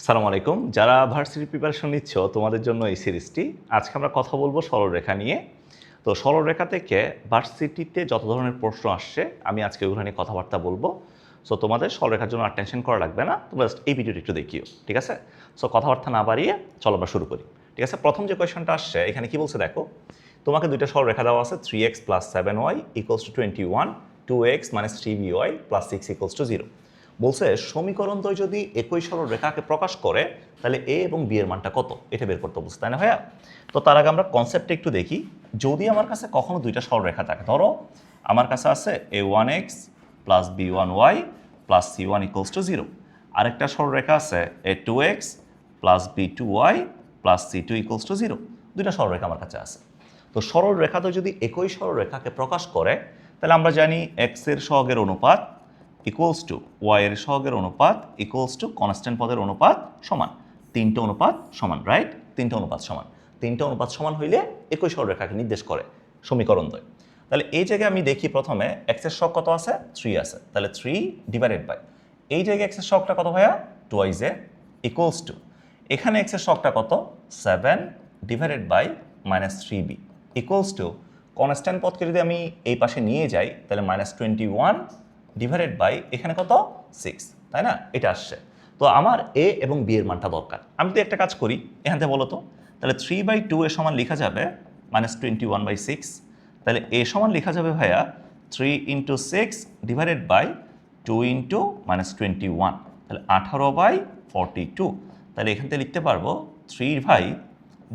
সালামু আলাইকুম। যারা ভার্সিটি প্রিপারেশন নিচ্ছ তোমাদের জন্য এই সিরিজটি। আজকে আমরা কথা বলবো সরলরেখা নিয়ে। তো সরলরেখা থেকে ভার্সিটিতে যত ধরনের প্রশ্ন আসছে আমি আজকে ওগুলো নিয়ে কথাবার্তা বলবো। সো তোমাদের সরলরেখার জন্য আর টেনশন করা লাগবে না, তোমরা জাস্ট এই ভিডিওটি একটু দেখিও, ঠিক আছে? সো কথাবার্তা না বাড়িয়ে চলো আমরা শুরু করি, ঠিক আছে? প্রথম যে কোয়েশনটা আসছে এখানে কি বলছে দেখো, তোমাকে দুইটা সরলরেখা দেওয়া আছে 3x + 7y = 21, 2x - 3by + 6 = 0। বলছে সমীকরণদ্বয় যদি একই সরলরেখাকে প্রকাশ করে তাহলে এ এবং বি এর মানটা কত, এটা বের করতে বলছে, তাই না ভাইয়া? তো তার আগে আমরা কনসেপ্টটা একটু দেখি। যদি আমার কাছে কখনো দুইটা সরলরেখা থাকে, ধরো আমার কাছে আছে a1x + b1y + c1 = 0, আরেকটা সরলরেখা আছে a2x + b2y + c2 = 0। দুইটা সরলরেখা আমার কাছে আছে। তো সরলরেখাদ্বয় যদি একই সরলরেখাকে প্রকাশ করে তাহলে আমরা জানি x এর সহগের অনুপাত ইকুয়ালস টু ওয়াই এর সহগের অনুপাত ইকুয়ালস টু কনস্ট্যান্ট পদের অনুপাত সমান। তিনটে অনুপাত সমান, রাইট? তিনটে অনুপাত সমান, তিনটে অনুপাত সমান হইলে একই সরলরেখাকে নির্দেশ করে সমীকরণদ্বয়। তাহলে এই জায়গায় আমি দেখি প্রথমে এক্স এর সহগ কত আছে, 3 আছে, তাহলে 3 ডিভাইডেড বাই এই জায়গায় এক্স এর সহগটা কত ভাইয়া, 2 ইকুয়ালস টু এখানে এক্স এর সহগটা কত, 7 divided by -3b equals to constant পদকে যদি আমি এই পাশে নিয়ে যাই তাহলে -21 ডিভাইডেড বাই এখানে কত, 6, তাই না? এটা আসছে। তো আমার এ এবং বি এর মানটা দরকার। আমি তো একটা কাজ করি এখান থেকে, বলো তো, তাহলে 3/2 এর সমান লেখা যাবে -21/6, তাহলে এ সমান লেখা যাবে ভাইয়া 3 × 6 ডিভাইডেড বাই 2 × -21, তাহলে 18/42। তাহলে এখান থেকে লিখতে পারবো 3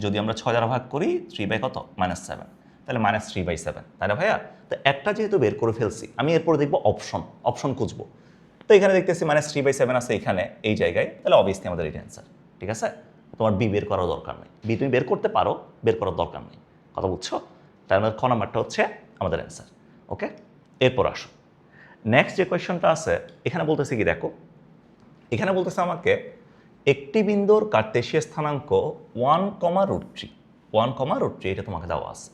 যদি আমরা 6 দ্বারা ভাগ করি 3 কত, -7, তাহলে -3/7, তাই না ভাইয়া? তো একটা যেহেতু বের করে ফেলছি, আমি এরপর দেখবো অপশন খুঁজবো। তো এখানে দেখতেছি -3/7 আছে এখানে এই জায়গায়, তাহলে অবভিয়াসলি আমাদের এটা অ্যান্সার, ঠিক আছে? তোমার বি বের করার দরকার নেই, বি তুমি বের করতে পারো, বের করার দরকার নেই, কথা বুঝছো? তার মধ্যে খ নাম্বারটা হচ্ছে আমাদের অ্যান্সার। ওকে, এরপর আসো নেক্সট যে কোয়েশ্চনটা আছে। এখানে বলতেছে কি দেখো, এখানে বলতেছে আমাকে একটি বিন্দুর কার্তেশীয় স্থানাঙ্ক 1, √3 এটা তোমাকে দেওয়া আছে।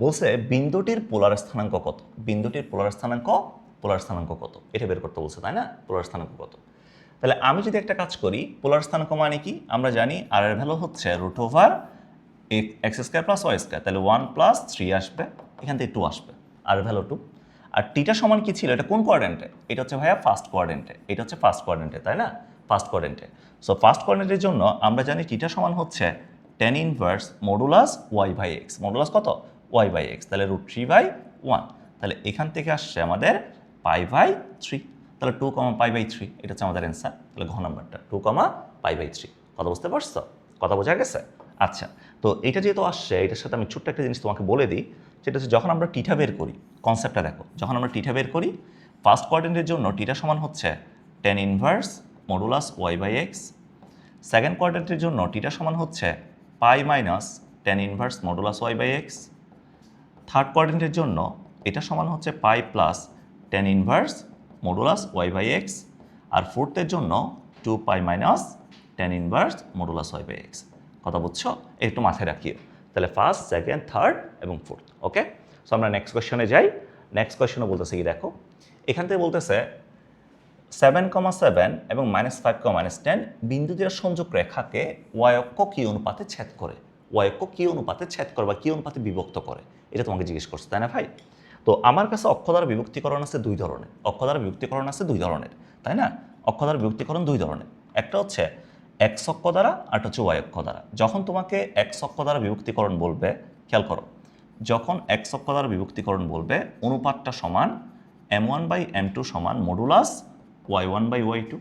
বলছে বিন্দুটির পোলার স্থানাঙ্ক কত, বিন্দুটির পোলার স্থানাঙ্ক কত এটা বের করতে বলছে, তাই না? পোলার স্থানাঙ্ক কত। তাহলে আমি যদি একটা কাজ করি, পোলার স্থানাঙ্ক মানে কি আমরা জানি, আর এর ভ্যালু হচ্ছে √x² + y², তাহলে 1 + 3 আসবে, এখান থেকে 2 আসবে, আর এর ভ্যালু 2। আর টিটা সমান কি ছিল, এটা কোন কোয়াড্রেন্টে? এটা হচ্ছে ভাইয়া ফার্স্ট কোয়াড্রেন্টে, এটা হচ্ছে ফার্স্ট কোয়াড্রেন্টে, তাই না? ফার্স্ট কোয়াড্রেন্টে। সো ফার্স্ট কোয়াড্রেন্টের জন্য আমরা জানি টিটা সমান হচ্ছে tan inverse modulus y/x, modulus কত, y/x, তাহলে √3/1, তাহলে এখান থেকে আসছে আমাদের π/3, তাহলে 2, π/3 এটা হচ্ছে আমাদের অ্যান্সার। তাহলে ঘ নাম্বারটা 2, π/3। কথা বুঝতে পারছো? কথা বোঝা গেছে? আচ্ছা, তো এটা যেহেতু আসছে, এটার সাথে আমি ছোট্ট একটা জিনিস তোমাকে বলে দিই, সেটা হচ্ছে যখন আমরা টিটা বের করি, কনসেপ্টটা দেখো, যখন আমরা টিটা বের করি ফার্স্ট কোয়াড্রেন্টের জন্য টিটা সমান হচ্ছে tan inverse modulus y/x, second কোয়াড্রেন্টের জন্য টিটা সমান হচ্ছে π - tan inverse modulus y/x, third কোয়াড্রেন্টের জন্য এটা সমান হচ্ছে π + tan ইনভার্স মডুলাস y/x, আর ফোর্থের জন্য 2π - tan ইনভার্স মডুলাস y/x। কথা বুঝছো? একটু মাথায় রাখিও। তাহলে ফার্স্ট, সেকেন্ড, থার্ড এবং ফোর্থ। ওকে, সো আমরা নেক্সট কোয়েশ্চনে যাই। নেক্সট কোয়েশ্চনে বলতেছে কি দেখো, এখান থেকে বলতেছে 7,7 এবং -5, -10 বিন্দু দ্বারা সংযোগ রেখাকে y অক্ষ কি অনুপাতে ছেদ করে, y অক্ষ কি অনুপাতে ছেদ করে বা কি অনুপাতে বিভক্ত করে, এটা তোমাকে জিজ্ঞেস করছে, তাই না ভাই? তো আমার কাছে অক্ষ দ্বারা বিভক্তিকরণ আছে দুই ধরনের, তাই না? অক্ষ দ্বারা বিভক্তিকরণ দুই ধরনের, একটা হচ্ছে x অক্ষ দ্বারা আর একটা হচ্ছে y অক্ষ দ্বারা। যখন তোমাকে x অক্ষ দ্বারা বিভক্তিকরণ বলবে, খেয়াল করো, যখন x অক্ষ দ্বারা বিভক্তিকরণ বলবে অনুপাতটা সমান m1/m2 সমান মডুলাস y1/y2,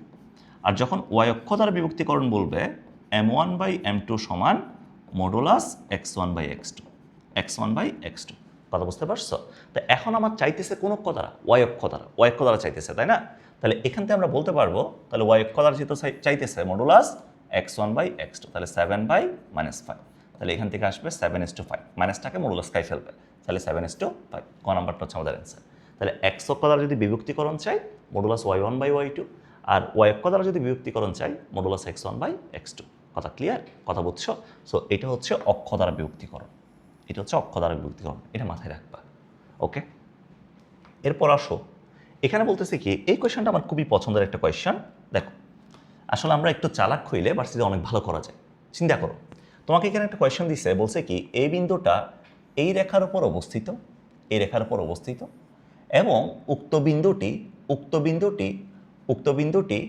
আর যখন y অক্ষ দ্বারা বিভক্তিকরণ বলবে m1/m2 সমান মডুলাস x1/x2। কথা বুঝতে পারছো? তো এখন আমার চাইতেছে কোন অক্ষ দ্বারা, y অক্ষ দ্বারা চাইতেছে, তাই না? তাহলে এখান থেকে আমরা বলতে পারবো, তাহলে y অক্ষ দ্বারা যেহেতু চাইতেছে মডুলাস x1/x2, তাহলে 7/-5, তাহলে এখান থেকে আসবে 7:5, মাইনাসটাকে মডুলাস খাই ফেলবে, তাহলে 7:5। ক নাম্বারটা হচ্ছে আমাদের অ্যান্সার। তাহলে x অক্ষ দ্বারা যদি বিভক্তিকরণ চাই মডুলাস y1/y2, আর y অক্ষ দ্বারা যদি বিভক্তিকরণ চাই মডুলাস x1/x2। কথা ক্লিয়ার? কথা বুঝছো? সো এটা হচ্ছে অক্ষ দ্বারা বিভক্তিকরণ, এটা মাথায় রাখবা। ওকে, এরপর আসো, এখানে বলতেছে কি, এই কোয়েশ্চনটা আমার খুবই পছন্দের একটা কোয়েশ্চন। দেখো, আসলে আমরা একটু চালাক হইলে ভার্সিটি অনেক ভালো করা যায়। চিন্তা করো, তোমাকে এখানে একটা কোয়েশ্চেন দিচ্ছে, বলছে কি এই বিন্দুটা এই রেখার উপর অবস্থিত, এই রেখার উপর অবস্থিত, এবং উক্ত বিন্দুটি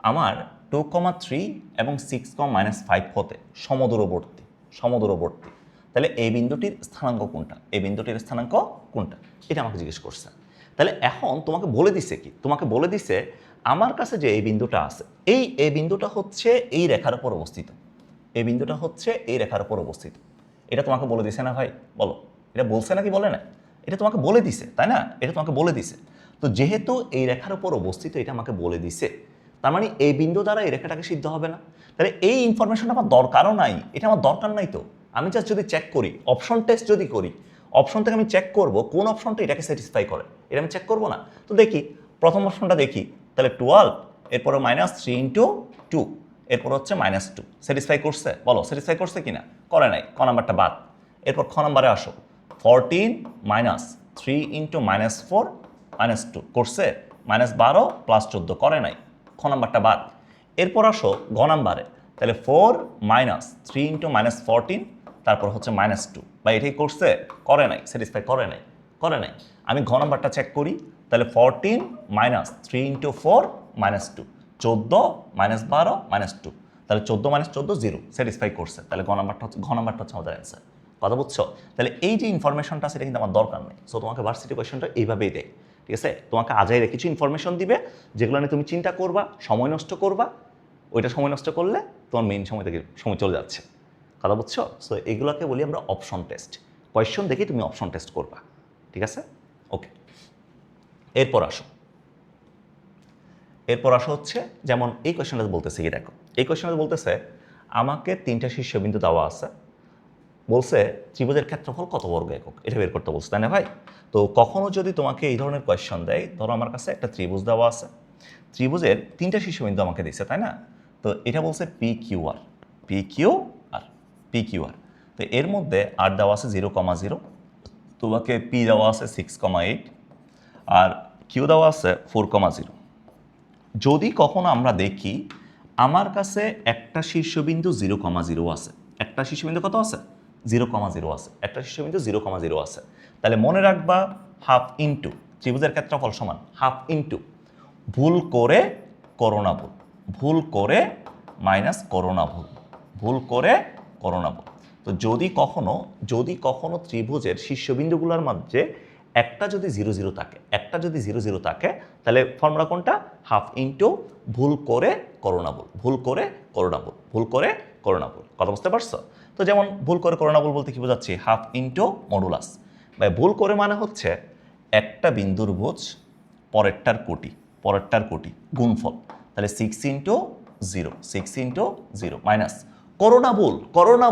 আমার 2,3 এবং 6,-5 হতে সমদূরবর্তী। তাহলে এই বিন্দুটির স্থানাঙ্ক কোনটা, এই বিন্দুটির স্থানাঙ্ক কোনটা, এটা আমাকে জিজ্ঞেস করছে। তাহলে এখন তোমাকে বলে দিছে কি, তোমাকে বলে দিছে আমার কাছে যে এই বিন্দুটা আছে, এই বিন্দুটা হচ্ছে এই রেখার উপর অবস্থিত, এই বিন্দুটা হচ্ছে এই রেখার উপর অবস্থিত। এটা তোমাকে বলে দিছে না ভাই? বলো, এটা বলছে নাকি বলে না? এটা তোমাকে বলে দিছে, তাই না? এটা তোমাকে বলে দিছে। তো যেহেতু এই রেখার উপর অবস্থিত, এটা আমাকে বলে দিছে, তার মানে এই বিন্দু দ্বারা এই রেখাটাকে সিদ্ধ হবে না। তাহলে এই ইনফরমেশনটা আমার দরকারও নাই, এটা আমার দরকার নাই। তো আমি জাস্ট যদি চেক করি, অপশন টেস্ট যদি করি, অপশন থেকে আমি চেক করব কোন অপশনটা এটাকে স্যাটিসফাই করে, এটা আমি চেক করবো না? তো দেখি প্রথম অপশনটা দেখি, তাহলে 12, এরপরে -3 × 2, এরপর হচ্ছে -2, স্যাটিসফাই করছে? বলো স্যাটিসফাই করছে কিনা? করে নাই, ক নাম্বারটা বাদ। এরপর খ নাম্বারে আসো, 14 - 3 × -4 -2 করছে, -12 + 14 করে নাই, খ নাম্বারটা বাদ। এরপর আসো ঘ নাম্বারে, তাহলে 4 - 3 × -14, তারপর হচ্ছে -2, বা এটাই করছে? করে নাই, স্যাটিসফাই করে নাই, করে নাই। আমি ঘ নাম্বারটা চেক করি, তাহলে 14 - 3 × 4 -2, 14 - 12 -2, তাহলে 14 - 14 0, স্যাটিসফাই করছে। তাহলে ঘ নাম্বারটা হচ্ছে আমাদের অ্যান্সার। কথা বুঝছো? তাহলে এই যে ইনফরমেশনটা সেটা কিন্তু আমার দরকার নেই। সো তোমাকে ভার্সিটি কোয়েশনটা এইভাবেই দেয়, ঠিক আছে? তোমাকে আজাইরে কিছু ইনফরমেশন দিবে, যেগুলো নিয়ে তুমি চিন্তা করবা, সময় নষ্ট করবা, ওইটা সময় নষ্ট করলে তোমার মেইন সময় থেকে সময় চলে যাচ্ছে। কথা বুঝছো? সো এগুলোকে বলি আমরা অপশন টেস্ট। কোয়েশন দেখে তুমি অপশন টেস্ট করবা, ঠিক আছে? ওকে, এরপর আসো হচ্ছে যেমন এই কোয়েশনটা বলতেছে কি, দেখো এই কোয়েশনটা বলতেছে আমাকে 3টা শীর্ষবিন্দু দেওয়া আছে, বলছে ত্রিভুজের ক্ষেত্রফল কত বর্গ একক, এটা বের করতে বলছে, তাই না ভাই? তো কখনো যদি তোমাকে এই ধরনের কোয়েশ্চন দেয়, ধরো আমার কাছে একটা ত্রিভুজ দেওয়া আছে, ত্রিভুজের 3টা শীর্ষবিন্দু আমাকে দিচ্ছে, তাই না? তো এটা বলছে PQR, PQR। তো এর মধ্যে আর দেওয়া আছে 0,0, তোমাকে পি দেওয়া আছে 6,8, আর কিউ দেওয়া আছে 4,0। যদি কখনো আমরা দেখি আমার কাছে একটা শীর্ষবিন্দু 0,0 আছে, একটা শীর্ষবিন্দু কত আছে? 0,0 আছে, একটা শীর্ষবিন্দু 0,0 আছে, তাহলে মনে রাখবা হাফ ইন্টু ত্রিভুজের ক্ষেত্রফল সমান হাফ ইন্টু ভুল করে করোনা ভুল, ভুল করে মাইনাস করোনা ভুল, ভুল করে করোনা ভুল। তো যদি কখনো ত্রিভুজের শীর্ষবিন্দুগুলোর মধ্যে একটা যদি 0,0 থাকে, একটা যদি 0,0 থাকে, তাহলে ফর্মুলা কোনটা? হাফ ইন্টু ভুল করে করোনা ভুল, ভুল করে করোনা ভুল, ভুল করে করোনা ভুল। কথা বুঝতে পারছো? তো যেমন ভুল করে করোনা ভুল বলতে কি বোঝাচ্ছি? Half into modulus. বা ভুল করে মানে হচ্ছে একটা বিন্দুর ভুজ পরেরটার কোটি গুণফল, তাহলে 6 × 0, 6 × 0 মাইনাস করোনা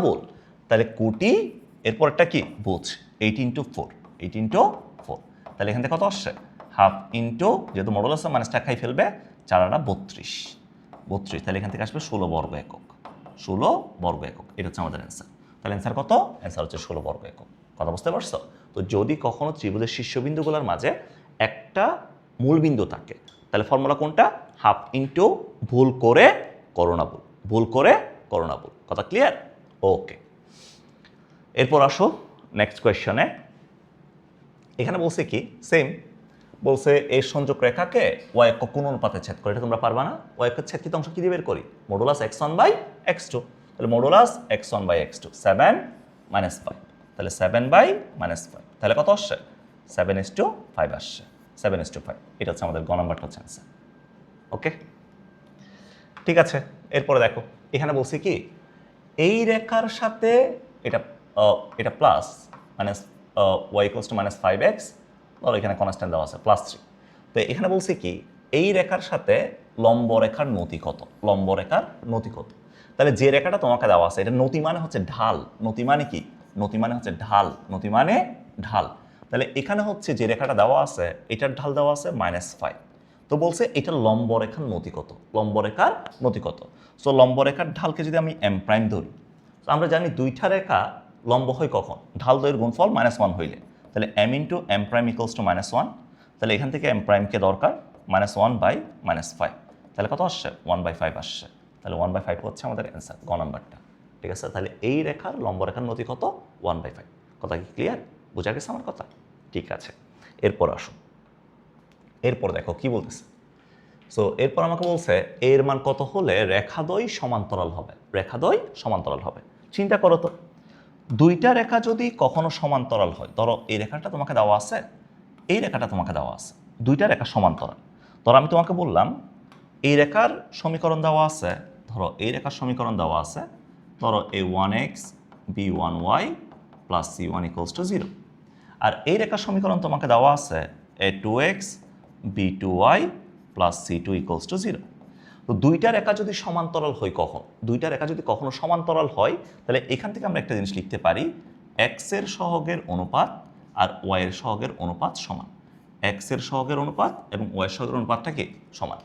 ভুল, তাহলে কোটি এরপরটা কি? ভুজ, 8 × 4, 8 × 4, তাহলে এখান থেকে কত আসছে? হাফ ইন্টু, যেহেতু মডুলাস মাইনাসটা খাই ফেলবে, 4 × 32, তাহলে এখান থেকে আসবে 16 বর্গ একক, 16 বর্গ একক। এটা হচ্ছে আমাদের অ্যান্সার। তাহলে অ্যান্সার কত? অ্যান্সার হচ্ছে 16 বর্গ একক। কথা বুঝতে পারছো? তো যদি কখনো ত্রিভুজের শীর্ষবিন্দুগুলোর মাঝে একটা মূল বিন্দু থাকে, তাহলে ফর্মুলা কোনটা? হাফ ইন্টু ভুল করে করোনা ভুল, ভুল করে করোনা ভুল। কথা ক্লিয়ার? ওকে, এরপর আসো নেক্সট কোয়েশ্চনে। এখানে বলছে কি সেম, বলছে এই সংযোগ রেখাকে ওয়াই একক কোন অনুপাতে ছেদ করে? এটা তোমরা পারবা না। ওয়াই একক ছেদকৃত অংশ কি দিয়ে বের করি? Modulus x1/x2। তাহলে মডুলাস x1/x2 7 - 5, তাহলে 7/-5, তাহলে কত আসছে? 7:5 আসছে, 7:5। এটা হচ্ছে আমাদের গ নাম্বারটা হচ্ছে অ্যান্সার। ওকে, ঠিক আছে। এরপরে দেখো এখানে বলছি কি এই রেখার সাথে এটা প্লাস মানে y = -5x, ধরো এখানে কনস্ট্যান্ট দেওয়া আছে +3। তো এখানে বলছে কি এই রেখার সাথে লম্ব রেখার নতি কত, লম্ব রেখার নতি কত। তাহলে যে রেখাটা তোমাকে দেওয়া আছে, এটা নতি মানে হচ্ছে ঢাল, নতি মানে কি? নতি মানে হচ্ছে ঢাল, নতি মানে ঢাল। তাহলে এখানে হচ্ছে যে রেখাটা দেওয়া আছে, এটার ঢাল দেওয়া আছে -5। তো বলছে এটা লম্ব রেখার নতি কত, লম্ব রেখার নতি কত। সো লম্ব রেখার ঢালকে যদি আমি m' ধরি, তো আমরা জানি দুইটা রেখা লম্ব হয় কখন? ঢাল দৈর্ঘ্য গুণফল -1 হইলে। তাহলে m × m' = -1, তাহলে এখান থেকে m' কে দরকার -1/-5, তাহলে কত আসছে 1/5 আসছে। তাহলে 1/5 হচ্ছে আমাদের অ্যান্সার গ নাম্বারটা। ঠিক আছে, তাহলে এই রেখার লম্ব রেখার নতি কত 1/5। কথা কি ক্লিয়ার? বোঝা গেছে আমার কথা? ঠিক আছে, এরপর আসুন। এরপর দেখো কি বলতেছে। সো এরপর আমাকে বলছে এর মান কত হলে রেখাদ্বয় সমান্তরাল হবে। রেখাদ্বয় সমান্তরাল হবে। চিন্তা করো তো, দুইটা রেখা যদি কখনো সমান্তরাল হয়, ধরো এই রেখাটা তোমাকে দেওয়া আছে, এই রেখাটা তোমাকে দেওয়া আছে, দুইটা রেখা সমান্তরাল। ধরো আমি তোমাকে বললাম এই রেখার সমীকরণ দেওয়া আছে, ধরো এই রেখার সমীকরণ দেওয়া আছে, ধরো a1x b1y plus c1 equals to 0। আর এই রেখার সমীকরণ তোমাকে দেওয়া আছে a2x b2y plus c2 equals to 0। তো দুইটা রেখা যদি সমান্তরাল হয়, দুইটা রেখা যদি কখনো সমান্তরাল হয়, তাহলে এখান থেকে আমরা একটা জিনিস লিখতে পারি, এক্স এর সহগের অনুপাত আর ওয়াই এর সহগের অনুপাত সমান। এক্স এর সহগের অনুপাত এবং ওয়াই এর সহগের অনুপাতটা কি সমান।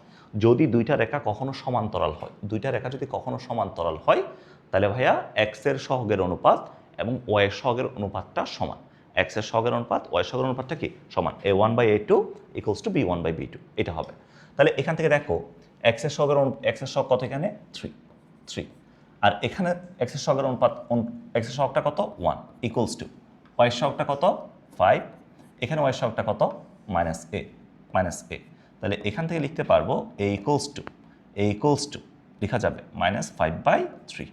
যদি দুইটা রেখা কখনো সমান্তরাল হয়, দুইটা রেখা যদি কখনো সমান্তরাল হয়, তাহলে ভাইয়া এক্স এর সহগের অনুপাত এবং ওয়াই এর সহগের অনুপাতটা সমান। এক্স এর সহগের অনুপাত ওয়াই এর সহগের অনুপাতটা কি সমান, a1/a2 ইকুয়ালস টু b1/b2, এটা হবে। তাহলে এখান থেকে দেখো এক্স এর সহগের এক্স এর সহগ কত, এখানে 3, আর এখানে এক্স এর সহগের অনুপাত, এক্স এর সহগটা কত 1 ইকুয়ালস টু ওয়াই এর সহগটা কত 5, এখানে ওয়াই এর সহগটা কত -a। তাহলে এখান থেকে লিখতে পারবো a ইকুয়ালস টু লেখা যাবে -5/3,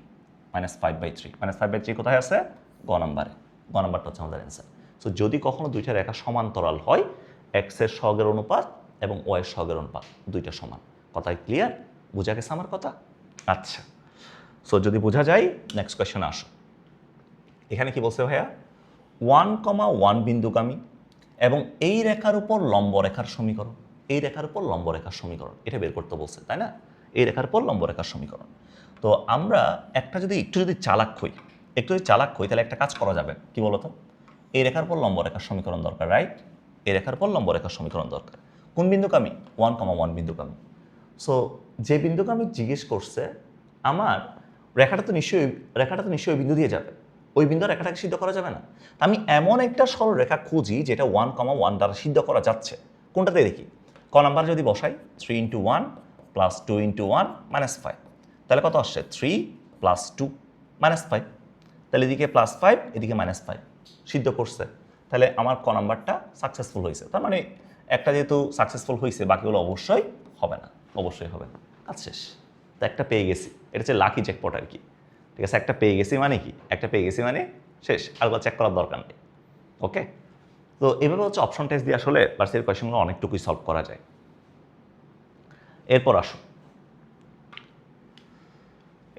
-5/3 কোথায় আছে গ নাম্বারে। গ নাম্বারটা হচ্ছে আমাদের অ্যান্সার। সো যদি কখনো দুইটা রেখা সমান্তরাল হয়, এক্স এর সহগের অনুপাত এবং ওয়াই এর সহগের অনুপাত দুইটা সমান। কথাই ক্লিয়ার? বোঝা গেছে আমার কথা? আচ্ছা, সো যদি বোঝা যায় নেক্সট কোয়েশ্চনে আসো। এখানে কি বলছে ভাইয়া, 1,1 বিন্দুগামী এবং এই রেখার উপর লম্ব রেখার সমীকরণ, এই রেখার উপর লম্ব রেখার সমীকরণ এটা বের করতে বলছে, তাই না? এই রেখার উপর লম্ব রেখার সমীকরণ। তো আমরা একটু যদি চালাক হই, তাহলে একটা কাজ করা যাবে, কি বলতো? এই রেখার উপর লম্ব রেখার সমীকরণ দরকার, রাইট? এই রেখার উপর লম্ব রেখার সমীকরণ দরকার। কোন বিন্দুগামী? 1,1 বিন্দুগামী। সো যে বিন্দুগামী জিজ্ঞেস করছে, আমার রেখাটা তো নিশ্চয়ই বিন্দু দিয়ে যাবে, ওই বিন্দু রেখাটাকে সিদ্ধ করা যাবে না। আমি এমন একটা সরল রেখা খুঁজি যেটা 1,1 দ্বারা সিদ্ধ করা যাচ্ছে। কোনটাতে দেখি? ক নাম্বার যদি বসাই 3 × 1 প্লাস 2 × 1 -5, তাহলে কত আসছে 3 + 2 -5। তাহলে এদিকে +5 এদিকে -5 সিদ্ধ করছে। তাহলে আমার ক নাম্বারটা সাকসেসফুল হয়েছে। তার মানে একটা যেহেতু সাকসেসফুল হয়েছে, বাকিগুলো অবশ্যই হবে না, অবশ্যই হবে না। কাজ শেষ। তো একটা পেয়ে গেছি, এটা হচ্ছে লাকি জ্যাকপট আর কি। ঠিক আছে, একটা পেয়ে গেছি মানে কি, একটা পেয়ে গেছি মানে শেষ, আরগুলো চেক করার দরকার নেই। ওকে, তো এভাবে হচ্ছে অপশন টেস্ট দিয়ে আসলে ভার্সিটির কোয়েশ্চেনগুলো অনেকটুকুই সলভ করা যায়। এরপর আসুন,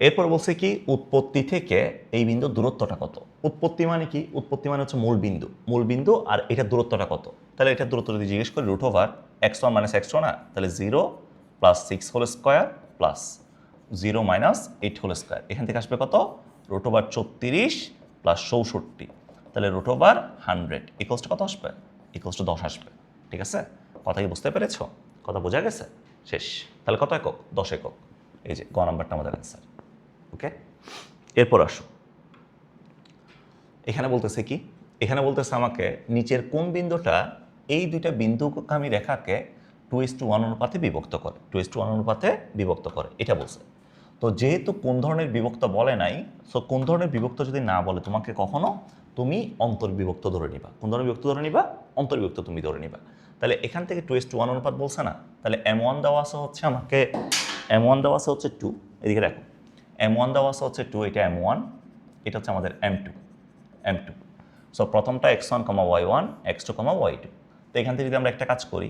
এরপর বলছে কি উৎপত্তি থেকে এই বিন্দুর দূরত্বটা কত। উৎপত্তি মানে কি? উৎপত্তি মানে হচ্ছে মূল বিন্দু আর এটা দূরত্বটা কত। তাহলে এটা দূরত্ব যদি জিজ্ঞেস করি √(x1 - x2) না, তাহলে 0 + 6 whole square plus 0 - 8 whole square. এখান থেকে আসবে কত? √34 + 64, তাহলে √100 ইকুয়ালস টু কত আসবে? ইকুয়ালস টু 10 আসবে। ঠিক আছে, কথা কি বুঝতে পেরেছ? কথা বোঝা গেছে? শেষ। তাহলে কত একক? 10 একক। এই যে গ নাম্বারটা আমাদের অ্যান্সার। ওকে, এরপর আসো। এখানে বলতেছে কি, এখানে বলতেছে আমাকে নিচের কোন বিন্দুটা এই দুইটা বিন্দুগামী রেখাকে 2:1 অনুপাতে বিভক্ত করে, 2:1 অনুপাতে বিভক্ত করে, এটা বলছে। তো যেহেতু কোন ধরনের বিভক্ত বলে নাই, সো কোন ধরনের বিভক্ত যদি না বলে তোমাকে কখনো তুমি অন্তর্বিভক্ত ধরে নিবা। কোন ধরনের বিভক্ত ধরে নিবা? অন্তর্বিভক্ত তুমি ধরে নিবা। তাহলে এখান থেকে 2:1 অনুপাত বলছে না, তাহলে M1 দেওয়া আছে হচ্ছে আমাকে, M1 দেওয়া আছে হচ্ছে 2, এদিকে দেখো M1 দেওয়া আছে হচ্ছে 2, এটা M1, এটা হচ্ছে আমাদের M2। সো প্রথমটা x1, y1, x2, y2। তো এখান থেকে যদি আমরা একটা কাজ করি,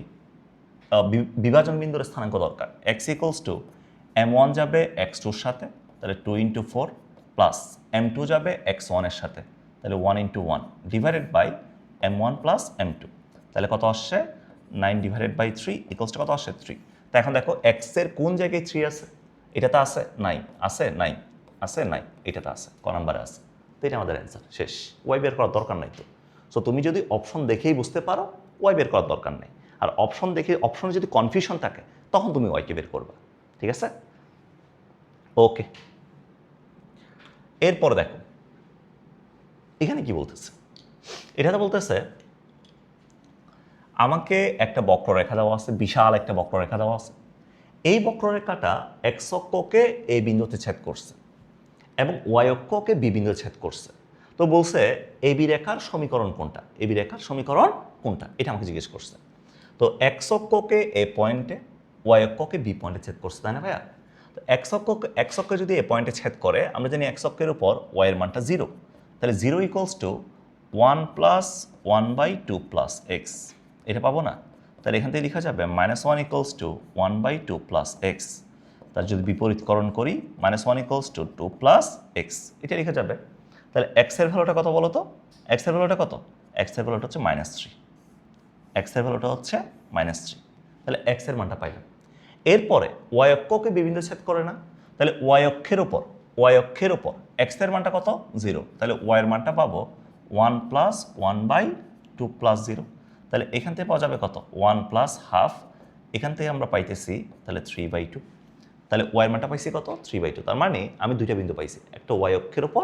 বিভাজন বিন্দুর স্থানাঙ্ক দরকার। x = M1 যাবে x2 এর সাথে, তাহলে 2 × 4 প্লাস M2 যাবে x1 এর সাথে, তাহলে 1 × 1 divided by M1 plus M2, তাহলে কত আসছে 9/3 ইকুয়ালস টু কত আসছে 3। তো এখন দেখো x এর কোন জায়গায় 3 আছে? এটাতে আছে নাই, আছে নাই, এটাতে আছে, ক নাম্বারে আছে। তো এটা আমাদের অ্যান্সার, শেষ। ওয়াই বের করার দরকার নাই তো। সো তুমি যদি অপশন দেখেই বুঝতে পারো, ওয়াই বের করার দরকার নেই। আর অপশনে যদি কনফিউশন থাকে, তখন তুমি ওয়াইকে বের করবে। ঠিক আছে, ওকে। এরপর দেখো এখানে কি বলতেছে। এটাতে বলতেছে আমাকে একটা বক্ররেখা দেওয়া আছে, বিশাল একটা বক্ররেখা দেওয়া আছে। এই বক্ররেখাটা এক্স অক্ষকে এই বিন্দুতে ছেদ করছে এবং ওয়াই অক্ষকে বি বিন্দুতে ছেদ করছে। তো বলছে এবি রেখার সমীকরণ কোনটা, এবি রেখার সমীকরণ কোনটা, এটা আমাকে জিজ্ঞেস করছে। তো এক্স অক্ষকে এ পয়েন্টে, ওয়াই অক্ষকে বি পয়েন্টে ছেদ করছে, তাই না ভাইয়া? তো এক্স অক্ষকে যদি এ পয়েন্টে ছেদ করে, আমরা জানি এক্স অক্ষের উপর ওয়াই এর মানটা 0, তাহলে 0 equals to 1 plus 1/2 plus x, এটা পাবো না? তাহলে এখান থেকে লেখা যাবে -1 ইকুয়ালস টু 1/2 প্লাস এক্স। তার যদি বিপরীতকরণ করি -1 ইকুয়ালস টু 2 প্লাস এক্স, এটা লেখা যাবে। তাহলে এক্সের ভ্যালুটা কত বলো তো? এক্সের ভ্যালুটা কত? এক্সের ভ্যালুটা হচ্ছে -3, এক্সের ভ্যালুটা হচ্ছে -3। তাহলে এক্সের মানটা পাইলাম। এরপরে ওয়াই অক্ষকে বিভিন্ন ছেদ করে না, তাহলে ওয়াই অক্ষের ওপর এক্সের মানটা কত? 0, তাহলে ওয়াইয়ের মানটা পাবো 1 প্লাস 1/2 প্লাস 0। তাহলে এখান থেকে পাওয়া যাবে কত? 1 প্লাস হাফ, এখান থেকে আমরা পাইতেছি তাহলে 3/2। তাহলে ওয়াইয়ের মানটা পাইছি কত? 3/2। তার মানে আমি দুইটা বিন্দু পাইছি, একটা ওয়াই অক্ষের উপর,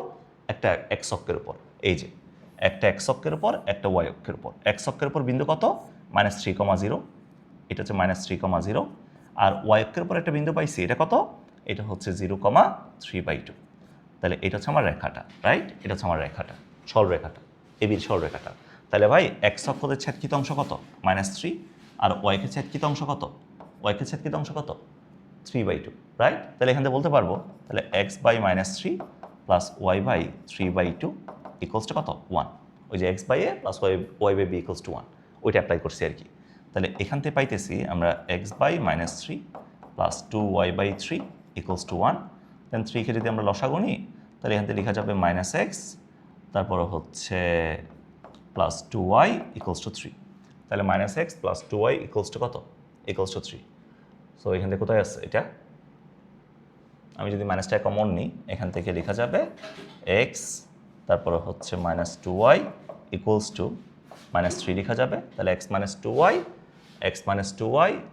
একটা এক্স অক্ষের উপর। এই যে একটা এক্স অক্ষের উপর, একটা ওয়াই অক্ষের উপর। এক্স অক্ষের উপর বিন্দু কত? -3,0, এটা হচ্ছে -3,0। আর ওয়াই অক্ষের উপর একটা বিন্দু পাইছি, এটা কত? এটা হচ্ছে 0,3/2। তাহলে এটা হচ্ছে আমার রেখাটা, রাইট? এটা হচ্ছে আমার রেখাটা, সরলরেখাটা, এবির সরলরেখাটা। তাহলে ভাই এক্স অক্ষদের ছেদকৃত অংশ কত? -3, আর ওয়াইকে ছেদকৃত অংশ কত? ওয়াইকে ছেদকৃত অংশ কত? 3/2, রাইট? তাহলে এখান থেকে বলতে পারবো তাহলে x/-3 plus y/3/2 equals to কত? 1। ওই যে x/a plus y/b equals to 1, ওইটা অ্যাপ্লাই করছি আর কি। তাহলে এখান থেকে পাইতেছি আমরা x/-3 plus 2y/3 equals to 1। দেন 3কে যদি আমরা লসাগু নিই, তাহলে এখান থেকে লেখা যাবে -x, তারপর হচ্ছে প্লাস 2y ইকুয়ালস টু 3। তাহলে -x plus 2y equals to কত? Equals to 3। সো এখান থেকে কোথায় আছে এটা? আমি যদি মাইনাসটা কমন নিই, এখান থেকে লেখা যাবে x, তারপরে হচ্ছে -2y ইকুয়ালস টু -3 লেখা যাবে। তাহলে x-2y,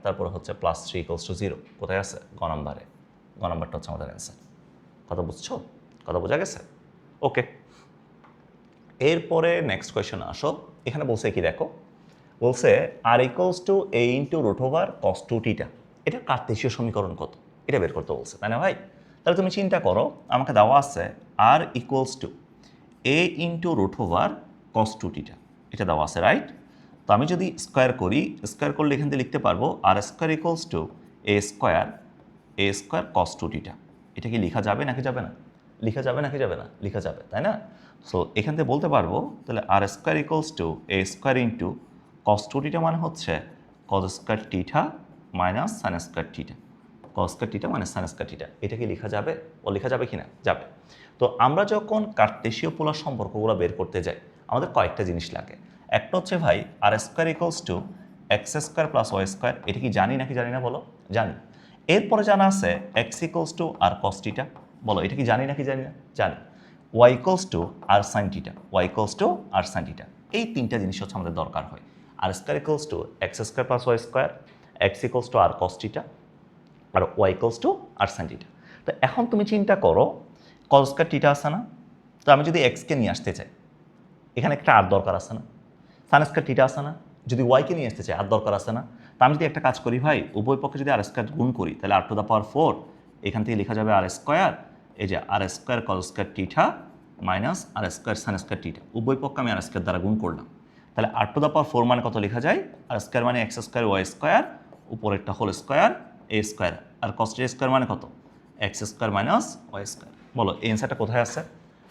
তারপরে হচ্ছে +3 ইকুয়ালস টু 0। কোথায় আছে? গ নাম্বারে। গ নাম্বারটা হচ্ছে আমাদের অ্যান্সার। কথা বুঝছো? কথা বোঝা গেছে? ওকে, এরপরে নেক্সট কোয়েশ্চন আসো। এখানে বলছে কি দেখো, বলছে r equals to a into √cos 2θ, এটা কার্তেশীয় সমীকরণ কত, এটা বের করতে বলছে, তাই না ভাই? তাহলে তুমি চিন্তা করো, আমাকে দেওয়া আছে r equals to a into √cos 2θ, এটা দেওয়া আছে, রাইট? তো আমি যদি স্কোয়ার করি, স্কোয়ার করলে এখান থেকে লিখতে পারবো r square equals to a square cos 2θ। এটা কি লেখা যাবে নাকি যাবে না? লেখা যাবে নাকি যাবে না? লেখা যাবে, তাই না? সো এখান থেকে বলতে পারবো তাহলে r square equals to a square into cos 2θ মানে হচ্ছে cos square theta minus sine square theta, cos square theta minus sine square theta. এটা কি লেখা যাবে? ও লেখা যাবে কি না? যাবে। তো আমরা যখন কার্তেশীয় পোলার সম্পর্কগুলো বের করতে যাই, আমাদের কয়েকটা জিনিস লাগে। একটা হচ্ছে ভাই r square equals to x square plus y square, এটা কি জানি নাকি জানি না বলো? জানি। এরপরে জানা আছে x equals to r cos theta, বলো এটা কি জানি নাকি জানি না? জানি। Y equals to r sine theta, y equals to r sine theta, এই তিনটা জিনিস হচ্ছে আমাদের দরকার হয়। R square equals to x square plus y square, x equals to r cos theta, আর y equals to r sine theta. তো এখন তুমি চিন্তা করো কস স্কোয়ার থিটা আছে না? তো আমি যদি এক্সকে নিয়ে আসতে চাই, এখানে একটা আর দরকার আছে না? সাইন স্কোয়ার থিটা আছে না? যদি ওয়াইকে নিয়ে আসতে চাই আর দরকার আছে না? তা আমি যদি একটা কাজ করি ভাই, উভয় পক্ষে যদি আর স্কোয়ার গুণ করি, তাহলে r⁴, এখান থেকে লেখা যাবে আর স্কোয়ার, এই যে r square cos square theta minus r square sine square theta, উভয় পক্ষে আমি আর স্কোয়ার দ্বারা গুণ করলাম। তাহলে r⁴ মানে কত লেখা যায়? আর স্কোয়ার মানে এক্স স্কোয়ার ওয়াই স্কোয়ার, উপরেরটা হোল স্কোয়ার এ স্কোয়ার, আর কস স্কোয়ার মানে কত? X square minus y square. বলো এই অ্যান্সারটা কোথায় আছে?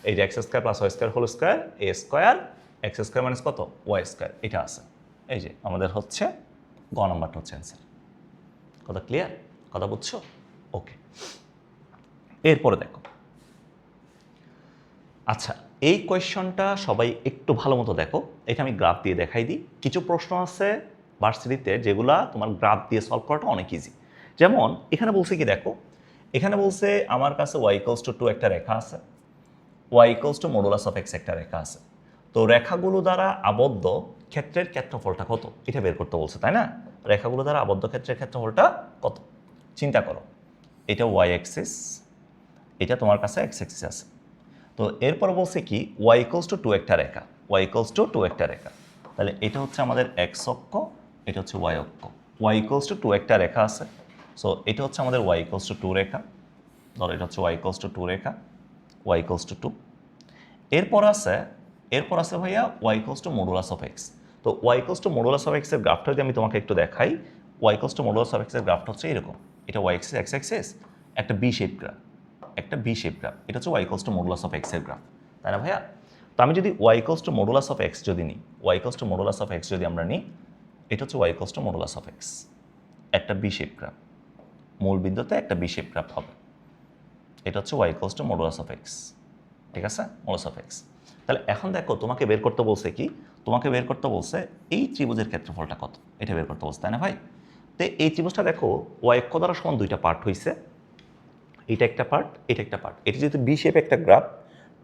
এই যে x square plus y square whole square a square, x square minus কত? ওয়াই স্কোয়ার, এটা আছে। এই যে আমাদের হচ্ছে গ নাম্বারটা হচ্ছে অ্যান্সার। কথা ক্লিয়ার? কথা বুঝছো? ওকে, এরপরে দেখো। আচ্ছা, এই কোয়েশ্চনটা সবাই একটু ভালো মতো দেখো, এটা আমি গ্রাফ দিয়ে দেখাই দিই। কিছু প্রশ্ন আছে ভার্সিটিতে যেগুলা তোমার গ্রাফ দিয়ে সলভ করাটা অনেক ইজি। যেমন এখানে বলছে কি দেখো, এখানে বলছে আমার কাছে ওয়াই ইকুয়ালস টু 2 একটা রেখা আছে, y equals to modulus of x একটা রেখা আছে। তো রেখাগুলো দ্বারা আবদ্ধ ক্ষেত্রের ক্ষেত্রফলটা কত, এটা বের করতে বলছে, তাই না? রেখাগুলো দ্বারা আবদ্ধ ক্ষেত্রের ক্ষেত্রফলটা কত? চিন্তা করো, এটা ওয়াই অ্যাক্সিস, এটা তোমার কাছে এক্স অ্যাক্সিস আছে। তো এরপর বলছে কি ওয়াই ইকুয়ালস টু 2 একটা রেখা, ওয়াই ইকুয়ালস টু 2 একটা রেখা। তাহলে এটা হচ্ছে আমাদের এক্স অক্ষ, এটা হচ্ছে ওয়াই অক্ষ। ওয়াই ইকুয়ালস টু 2 একটা রেখা আছে, সো এটা হচ্ছে আমাদের y ইকুয়ালস টু 2 রেখা, ধরো এটা হচ্ছে y ইকুয়ালস টু 2 রেখা, y ইকুয়ালস টু 2। এরপর আছে ভাইয়া y equals to modulus of x। তো y equals to modulus of x এর গ্রাফটা যদি আমি তোমাকে একটু দেখাই, y equals to modulus of x এর গ্রাফটা হচ্ছে এরকম। এটা y অ্যাক্সিস x অ্যাক্সিস একটা বি শেপ গ্রাফ, একটা বি শেপ গ্রাফ। এটা হচ্ছে y equals to modulus of x এর গ্রাফ, তাই না ভাইয়া? তো আমি যদি y equals to modulus of x যদি নিই, y equals to modulus of x যদি আমরা নিই, এটা হচ্ছে y equals to modulus of x, একটা বি শেপ গ্রাফ, মূল বিন্দুতে একটা বি শেপ গ্রাফ হবে। এটা হচ্ছে y equals to modulus of x, ঠিক আছে, মডুলাস অফ x। তাহলে এখন দেখো তোমাকে বের করতে বলছে কি, তোমাকে বের করতে বলছে এই ত্রিভুজের ক্ষেত্রফলটা কত, এটা বের করতে বলছে, তাই না ভাই? তো এই ত্রিভুজটা দেখো y অক্ষ দ্বারা সমান দুইটা পার্ট হয়েছে, এটা একটা পার্ট, এটা একটা পার্ট। এটা যেহেতু বি শেপ একটা গ্রাফ,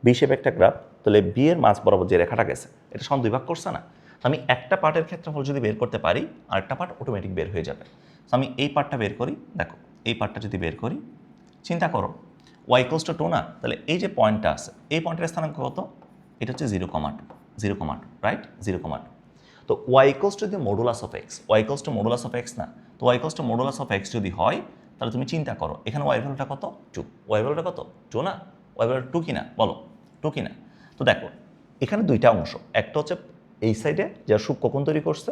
বি শেপ একটা গ্রাফ, তাহলে বি এর মাঝ বরাবর যে রেখাটা গেছে এটা সমান দুই ভাগ করছে না। আমি একটা পার্টের ক্ষেত্রফল যদি বের করতে পারি, আর একটা পার্ট অটোমেটিক বের হয়ে যাবে। তো আমি এই পার্টটা বের করি, দেখো এই পার্টটা যদি বের করি, চিন্তা করো y ইকুয়ালস টু 2 না, তাহলে এই যে পয়েন্টটা আছে এই পয়েন্টের স্থানাঙ্ক কত? এটা হচ্ছে 0,2, 0,2, রাইট, 0,2। তো y ইকুয়ালস টু যদি modulus of x, y equals to modulus of x না, তো y equals to modulus of x যদি হয়, তাহলে তুমি চিন্তা করো এখানে y ভ্যালুটা কত? 2, y ভ্যালুটা কত? 2 না, y ভ্যালুটা 2 কিনা বলো, 2 কিনা? তো দেখো এখানে দুইটা অংশ, একটা হচ্ছে এই সাইডে যা সূক্ষ্মকোণ তৈরি করছে,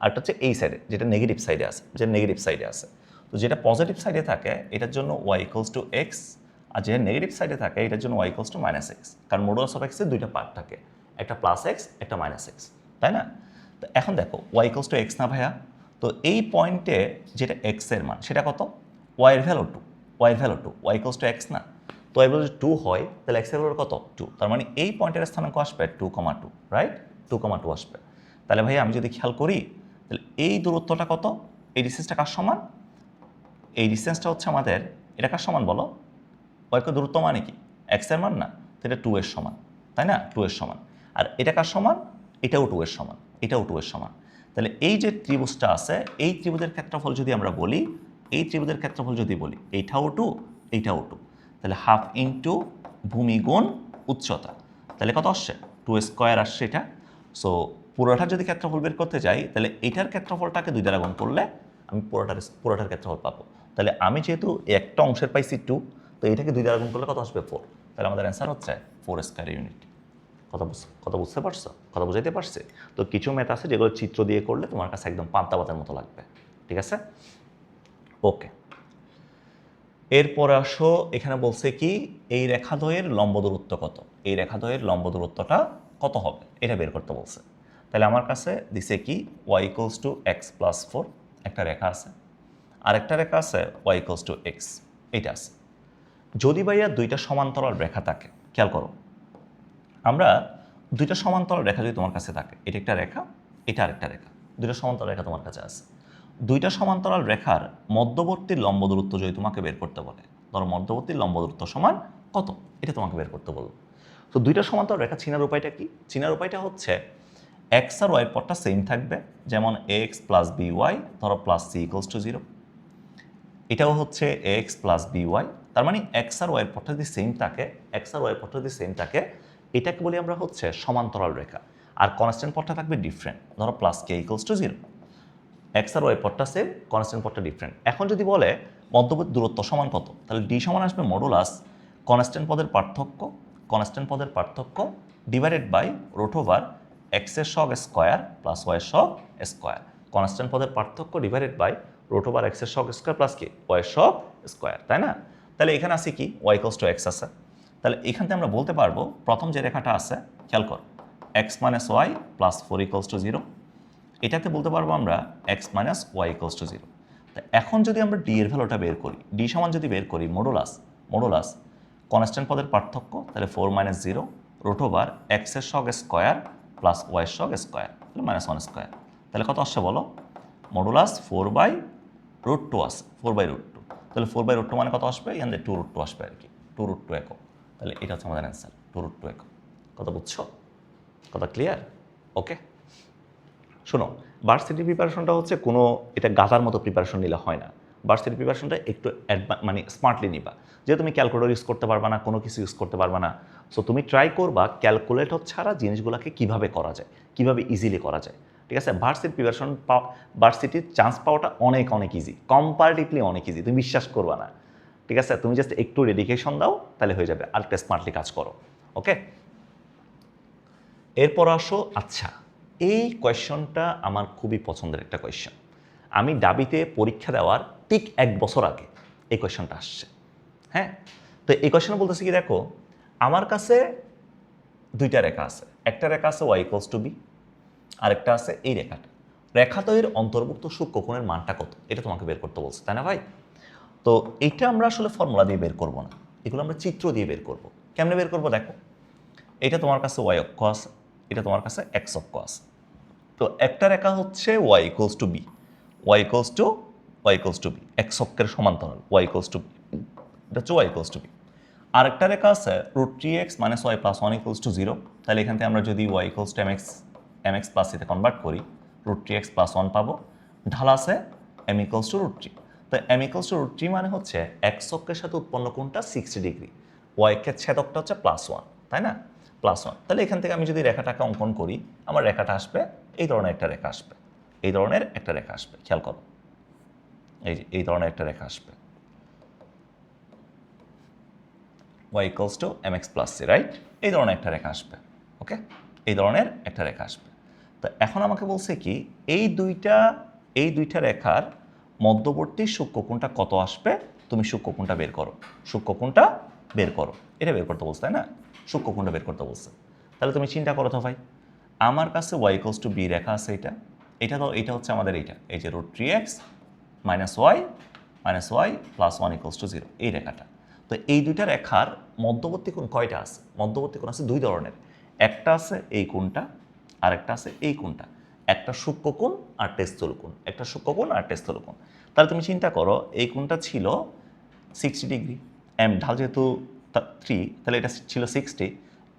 আর একটা হচ্ছে এই সাইডে যেটা নেগেটিভ সাইডে আছে, যেটা নেগেটিভ সাইডে আছে। তো যেটা পজিটিভ সাইডে থাকে এটার জন্য y ইকুয়ালস টু x, আর যেটা নেগেটিভ সাইডে থাকে এটার জন্য y equals two minus x, কারণ মডুলাস অফ এক্সের দুইটা পার্ট থাকে, একটা প্লাস এক্স, একটা মাইনাস এক্স, তাই না? তো এখন দেখো y ইকুয়ালস টু এক্স না ভাইয়া, তো এই পয়েন্টে যেটা এক্স এর মান সেটা কত? y এর ভ্যালু 2, y এর value 2, y equals to x না, তো y ভ্যালু 2 হয় তাহলে এক্স এর ভ্যালু কত? 2, তার মানে এই পয়েন্টের স্থানাঙ্ক আসবে 2,2, রাইট, 2,2 আসবে। তাহলে ভাইয়া আমি যদি খেয়াল করি, তাহলে এই দূরত্বটা কত? এই ডিস্টেন্সটা কার সমান? এই ডিস্টেন্সটা হচ্ছে আমাদের, এটা কার সমান বলো? ওয়াইকে দূরত্ব মানে কি? এক্স এর মান না, তো এটা 2 এর সমান, তাই না, 2 এর সমান। আর এটা কার সমান? এটাও 2 এর সমান, এটাও 2 এর সমান। তাহলে এই যে ত্রিভুজটা আছে, এই ত্রিভুজের ক্ষেত্রফল যদি আমরা বলি, এই ত্রিভুজের ক্ষেত্রফল যদি বলি, এইটাও 2, এইটাও 2, তাহলে হাফ ইন্টু ভূমি গুণ উচ্চতা, তাহলে কত আসছে? 2 স্কোয়ার আসছে এটা। সো পুরোটার যদি ক্ষেত্রফল বের করতে যাই, তাহলে এটার ক্ষেত্রফলটাকে 2 দ্বারা গুণ করলে আমি পুরোটার ক্ষেত্রফল পাবো। তাহলে আমি যেহেতু একটা অংশের পাইছি 2, তো এটাকে 2 দ্বারা গুণ করলে কত আসবে? 4। তাহলে আমাদের অ্যান্সার হচ্ছে 4 স্কয়ার ইউনিট। কথা বুঝতে পারছো? কথা বুঝাইতে পারছে? তো কিছু ম্যাথ আছে যেগুলো চিত্র দিয়ে করলে তোমার কাছে একদম পান্তা ভাতের মতো লাগবে, ঠিক আছে? ওকে, এরপরে আসো, এখানে বলছে কি এই রেখাদ্বয়ের লম্ব দূরত্ব কত, এই রেখাদ্বয়ের লম্ব দূরত্বটা কত হবে এটা বের করতে বলছে। তাহলে আমার কাছে দিছে কি y equals to x plus 4, একটা রেখা আছে, আরেকটা রেখা আছে y ইকুয়ালস টু এক্স, এইটা আছে। যদি ভাইয়া দুইটা সমান্তরাল রেখা থাকে, খেয়াল করো, আমরা দুইটা সমান্তরাল রেখা যদি তোমার কাছে থাকে, এটা একটা রেখা, এটা আরেকটা রেখা, দুইটা সমান্তরাল রেখা তোমার কাছে আছে, দুইটা সমান্তরাল রেখার মধ্যবর্তী লম্ব দূরত্ব যদি তোমাকে বের করতে বলে, ধরো মধ্যবর্তী লম্ব দূরত্ব সমান কত, এটা তোমাকে বের করতে বলবো। তো দুইটা সমান্তরাল রেখা চিনার উপায়টা কি? চিনার উপায়টা হচ্ছে এক্স আর ওয়াই পথটা সেম থাকবে, যেমন এক্স প্লাস বি ওয়াই, ধরো প্লাস সি ইকুয়ালস টু 0, এটাও হচ্ছে এক্স প্লাস বি ওয়াই, তার মানে এক্স আর ওয়াইয়ের পথটা যদি সেম থাকে, এক্স আর ওয়াইয়ের পথটা যদি সেম থাকে, এটাকে বলি আমরা হচ্ছে সমান্তরাল রেখা, আর কনস্ট্যান্ট পথটা থাকবে ডিফারেন্ট, ধরো plus k equals to 0, x আর ওয়াই পথটা সেম, কনস্ট্যান্ট পথটা ডিফারেন্ট। এখন যদি বলে মধ্যবর্তী দূরত্ব সমান কত, তাহলে ডি সমান আসবে মডুলাস কনস্ট্যান্ট পদের পার্থক্য, কনস্ট্যান্ট পদের পার্থক্য ডিভাইডেড বাই রুট ওভার এক্সের সহগ স্কোয়ার প্লাস ওয়াইয়ের সহগ স্কোয়ার, কনস্ট্যান্ট পদের পার্থক্য ডিভাইডেড বাই রুট ওভার এক্সের সহগ স্কোয়ার প্লাস কি ওয়াইয়ের সহগ স্কোয়ার, তাই না? তাহলে এখানে আছে কি ওয়াই ইকুয়ালস টু এক্স আছে, তাহলে এখান থেকে আমরা বলতে পারবো প্রথম যে রেখাটা আছে, খেয়াল কর, x minus y plus 4 equals to 0, এটাতে বলতে পারবো আমরা x minus y equals to 0। তা এখন যদি আমরা ডি এর ভ্যালুটা বের করি, ডি সমান যদি বের করি মডুলাস কনস্ট্যান্ট পদের পার্থক্য, তাহলে 4 মাইনাস 0 রুট ওভার এক্সের সহগ স্কোয়ার প্লাস ওয়াইয়ের সহগ স্কোয়ার, তাহলে মাইনাস 1 স্কোয়ার, তাহলে কত আসছে বলো? মডুলাস 4/√2 আসে, 4/√2, তাহলে 4/√2 মানে কত আসবে? এখান থেকে 2√2 আসবে আর কি, 2√2 একক, তাহলে এটা হচ্ছে আমাদের অ্যান্সার, 2√2 একক। কথা বুঝছো? কথা ক্লিয়ার? ওকে, শোনো, ভার্সিটি প্রিপারেশনটা হচ্ছে কোনো এটা গাধার মতো প্রিপারেশন নিলে হয় না। ভার্সিটি প্রিপারেশনটা একটু মানে স্মার্টলি নিবা, যে তুমি ক্যালকুলেটর ইউজ করতে পারবা না, কোনো কিছু ইউজ করতে পারবা না, সো তুমি ট্রাই করবা ক্যালকুলেটর ছাড়া জিনিসগুলোকে কিভাবে করা যায়, কিভাবে ইজিলি করা যায়। ঠিক আছে? ভার্সিটির চান্স পাওয়াটা অনেক অনেক ইজি, কম্পারেটিভলি অনেক ইজি, তুমি বিশ্বাস করবা না। ঠিক আছে, তুমি জাস্ট একটু ডেডিকেশন দাও তাহলে হয়ে যাবে, আর একটা স্মার্টলি কাজ করো। ওকে, এরপর আসো। আচ্ছা, এই কোয়েশ্চনটা আমার খুবই পছন্দের একটা কোয়েশ্চন। আমি ডাবিতে পরীক্ষা দেওয়ার ঠিক 1 বছর আগে এই কোয়েশ্চনটা আসছে। হ্যাঁ, তো এই কোয়েশ্চন বলতেছে কি, দেখো আমার কাছে দুইটা রেখা আছে, একটা রেখা আছে y ইকুয়ালস টু বি, আরেকটা আছে এই রেখাটা। রেখাদ্বয়ের অন্তর্ভুক্ত সূক্ষ্মকোণের মানটা কত, এটা তোমাকে বের করতে বলছে, তাই না ভাই? তো এইটা আমরা আসলে ফর্মুলা দিয়ে বের করব না, এগুলো আমরা চিত্র দিয়ে বের করব। কেমনে বের করব দেখো, এটা তোমার কাছে y অক্ষ আছে, এটা তোমার কাছে x অক্ষ আছে। তো একটা রেখা হচ্ছে y equals to B, y equals to B, x অক্ষের সমান্তরাল y ইকুয়ালস টু বি, এটা হচ্ছে y ইকুয়ালস টু বি। আরেকটা রেখা আছে √3x - y + 1 ইকুয়ালস টু 0। তাহলে এখান থেকে আমরা যদি y equals two mx plus তে কনভার্ট করি, √3x + 1 পাবো। ঢাল আছে m ইকুয়ালস টু √3। তো m ইকুয়ালস টু √3 মানে হচ্ছে x অক্ষের সাথে উৎপন্ন কোণটা 60 ডিগ্রি, y অক্ষের ছেদকটা হচ্ছে +1, তাই না? +1। তাহলে এখান থেকে আমি যদি রেখাটাকে অঙ্কন করি, আমার রেখাটা আসবে এই ধরনের একটা রেখা আসবে, এই ধরনের একটা রেখা আসবে, খেয়াল করো, এই যে এই ধরনের একটা রেখা আসবে, y equals two mx plus c, right? এই ধরনের একটা রেখা আসবে। ওকে, এই ধরনের একটা রেখা আসবে। তো এখন আমাকে বলছে কি, এই দুইটা রেখার মধ্যবর্তী সূক্ষ্মকোণটা কত আসবে, তুমি সূক্ষ্মকোণটা বের করো, সূক্ষ্মকোণটা বের করো, এটা বের করতে বলছে, তাই না? সূক্ষ্মকোণটা বের করতে বলছে। তাহলে তুমি চিন্তা করো তো ভাই, আমার কাছে y ইকুয়ালস টু বি রেখা আছে, এটা হচ্ছে আমাদের এইটা, এই যে √3x - y + 1 ইকুয়ালস টু 0, এই রেখাটা। তো এই দুইটা রেখার মধ্যবর্তী কোণ কয়টা আছে? মধ্যবর্তী কোণ আছে দুই ধরনের, একটা আছে এই কোণটা, আর একটা আছে এই কোণটা, একটা সূক্ষ্মকোণ আর একটা স্থূলকোণ, একটা সূক্ষ্মকোণ আর একটা স্থূলকোণ। তাহলে তুমি চিন্তা করো, এই কোণটা ছিল 60 ডিগ্রি, ঢাল যেহেতু 3, তাহলে এটা ছিল 60।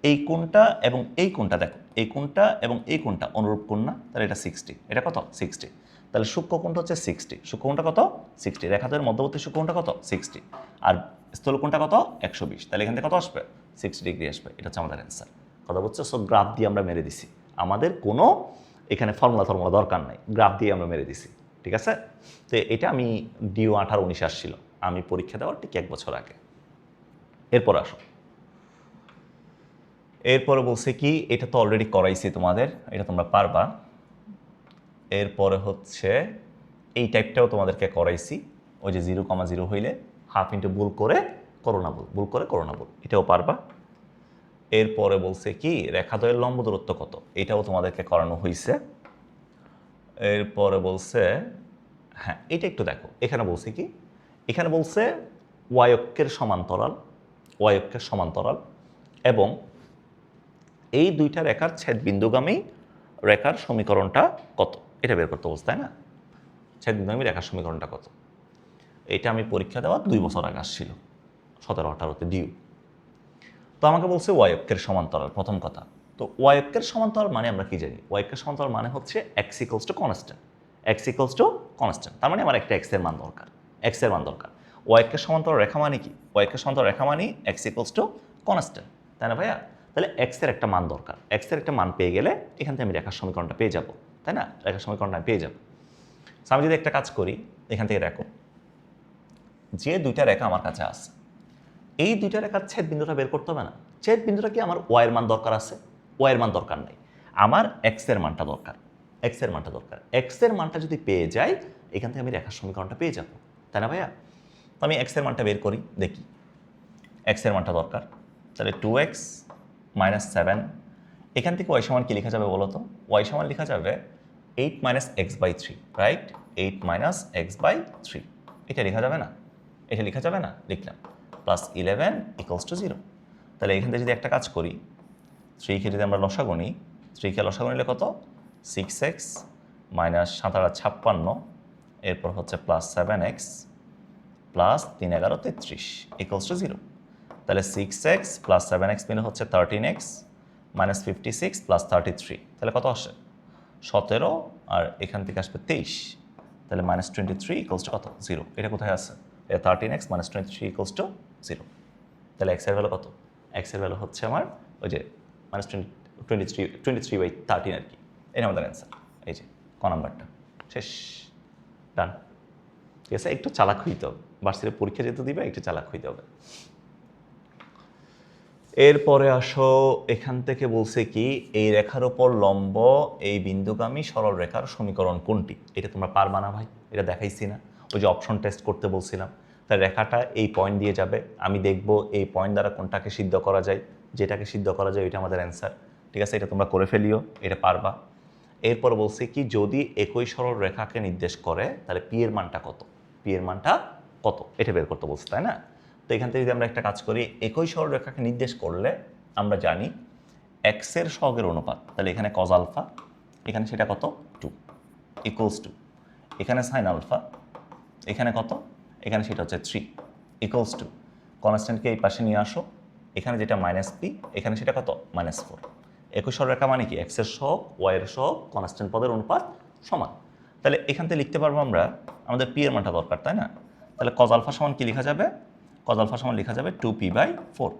এই কোণটা এবং এই কোণটা দেখো, এই কোণটা এবং এই কোণটা অনুরূপ কোণ না, তাহলে এটা 60, এটা কত 60। তাহলে সূক্ষ্মকোণটা হচ্ছে 60, সূক্ষ্মকোণটা কত 60, রেখাদ্বয়ের মধ্যবর্তী সূক্ষ্মকোণটা কত 60, আর স্থূলকোণটা কত 120। তাহলে এখান থেকে কত আসবে 60 ডিগ্রি আসবে, এটা হচ্ছে আমাদের অ্যান্সার। কথা বুঝছো? সো গ্রাফ দিয়ে আমরা মেরে দিছি, আমাদের কোনো এখানে ফর্মুলা দরকার নাই, গ্রাফ দিয়ে আমরা মেরে দিছি। ঠিক আছে, তো এটা আমি ডিও 18-19 আসছিল, আমি পরীক্ষা দেওয়ার ঠিক 1 বছর আগে। এরপর আসো, এরপরে বলছে কি, এটা তো অলরেডি করাইছি তোমাদের, এটা তোমরা পারবা। এরপরে হচ্ছে এই টাইপটাও তোমাদেরকে করাইছি, ওই যে 0,0 হইলে হাফ ইন্টু ভুল করে করোনা বল, এটাও পারবা। এরপরে বলছে কি, রেখাদ্বয়ের লম্ব দূরত্ব কত, এটাও তোমাদেরকে করানো হয়েছে। এরপরে বলছে, হ্যাঁ এটা একটু দেখো, এখানে বলছে কি, এখানে বলছে y অক্ষের সমান্তরাল এবং এই দুইটা রেখার ছেদবিন্দুগামী রেখার সমীকরণটা কত, এটা বের করতে বলছে, তাই না? ছেদবিন্দুগামী রেখার সমীকরণটা কত, এটা আমি পরীক্ষা দেওয়ার 2 বছর আগে আসছিল, 17-18-তে ডিউ। তো আমাকে বলছে y অক্ষের সমান্তরাল, প্রথম কথা। তো y অক্ষের সমান্তরাল মানে আমরা কি জানি, y অক্ষের সমান্তরাল মানে হচ্ছে x ইকুয়ালস টু কনস্ট্যান্ট, তার মানে আমার একটা x এর মান দরকার, y অক্ষের সমান্তরাল রেখা মানে কি, y অক্ষের সমান্তরাল রেখা মানে x ইকুয়ালস টু কনস্ট্যান্ট, তাই না ভাইয়া? তাহলে x এর একটা মান দরকার, x এর একটা মান পেয়ে গেলে এখান থেকে আমি রেখার সমীকরণটা পেয়ে যাব, তাই না? রেখার সমীকরণটা পেয়ে যাব। আমি যদি একটা কাজ করি, এখান থেকে দেখো, যে দুইটা রেখা আমার কাছে আছে, এই দুইটা রেখার ছেদ বিন্দুটা বের করতে হবে না? ছেদ বিন্দুটা কি আমার ওয়াইয়ের মান দরকার আছে? ওয়াইয়ের মান দরকার নেই, আমার এক্সের মানটা দরকার, এক্সের মানটা যদি পেয়ে যাই, এখান থেকে আমি রেখার সমীকরণটা পেয়ে যাব, তাই না ভাইয়া? তো আমি এক্সের মানটা বের করি, দেখি এক্সের মানটা দরকার। তাহলে 2x - 7, এখান থেকে ওয়াই সমান কি লেখা যাবে বলো তো? ওয়াই সমান লেখা যাবে 8 - x/3, রাইট? 8 - x/3, এটা লেখা যাবে না? এটা লেখা যাবে না, লিখলাম। +11 = 0। তাহলে এখান থেকে যদি একটা কাজ করি, 3কে যদি আমরা লসাগু নিই, 3কে লসাগু নিলে কত? 6x - 7×56, এরপর হচ্ছে +7x + 3 × 11 = 33 = 0। তাহলে 6x + 7x মিলে হচ্ছে 13x - 56 + 33, তাহলে কত আসে? 17, আর এখান থেকে আসবে 23, তাহলে -23 = কত? 0। এটা কোথায় আছে? এটা 13x - 23 = 0। তাহলে x এর ভ্যালু কত? x এর ভ্যালু হচ্ছে আমার ওই যে -23/13 আর কি, এটা আমাদের অ্যান্সার। এই যে ক নাম্বারটা শেষ, ডান। ঠিক আছে, একটু চালাক হইতে হবে, ভার্সিটির পরীক্ষা যেতে দিবে, একটু চালাক হইতে হবে। এরপরে আসো, এখান থেকে বলছে কি এই রেখার উপর লম্ব এই বিন্দুগামী সরল রেখার সমীকরণ কোনটি? এটা তোমরা পারবা না ভাই, এটা দেখাইছি না, ওই যে অপশন টেস্ট করতে বলছিলাম। তাই রেখাটা এই পয়েন্ট দিয়ে যাবে, আমি দেখব এই পয়েন্ট দ্বারা কোনটাকে সিদ্ধ করা যায়, যেটাকে সিদ্ধ করা যায় এটা আমাদের অ্যান্সার। ঠিক আছে, এটা তোমরা করে ফেলিও, এটা পারবা। এরপর বলছে কি যদি একই সরল রেখাকে নির্দেশ করে তাহলে পি এর মানটা কত, পি এর মানটা কত এটা বের করতে বলছে, তাই না? তো এখান থেকে যদি আমরা একটা কাজ করি, একই সরলরেখাকে নির্দেশ করলে আমরা জানি এক্সের সহগের অনুপাত, তাহলে এখানে কজ আলফা, এখানে সেটা কত 2 ইকুয়ালস টু, এখানে সাইন আলফা, এখানে কত, এখানে সেটা হচ্ছে 3 ইকুয়ালস টু, কনস্ট্যান্টকে এই পাশে নিয়ে আসো, এখানে যেটা মাইনাস পি, এখানে সেটা কত -4। একই সরলরেখা মানে কি এক্সের সহগ ওয়াইয়ের সহগ কনস্ট্যান্ট পদের অনুপাত সমান। তাহলে এখান থেকে লিখতে পারবো আমরা, আমাদের পি এর মানটা দরকার, তাই না? তাহলে কজ আলফা সমান কি লেখা যাবে, কজ আলফা সমান লেখা যাবে 2p/4,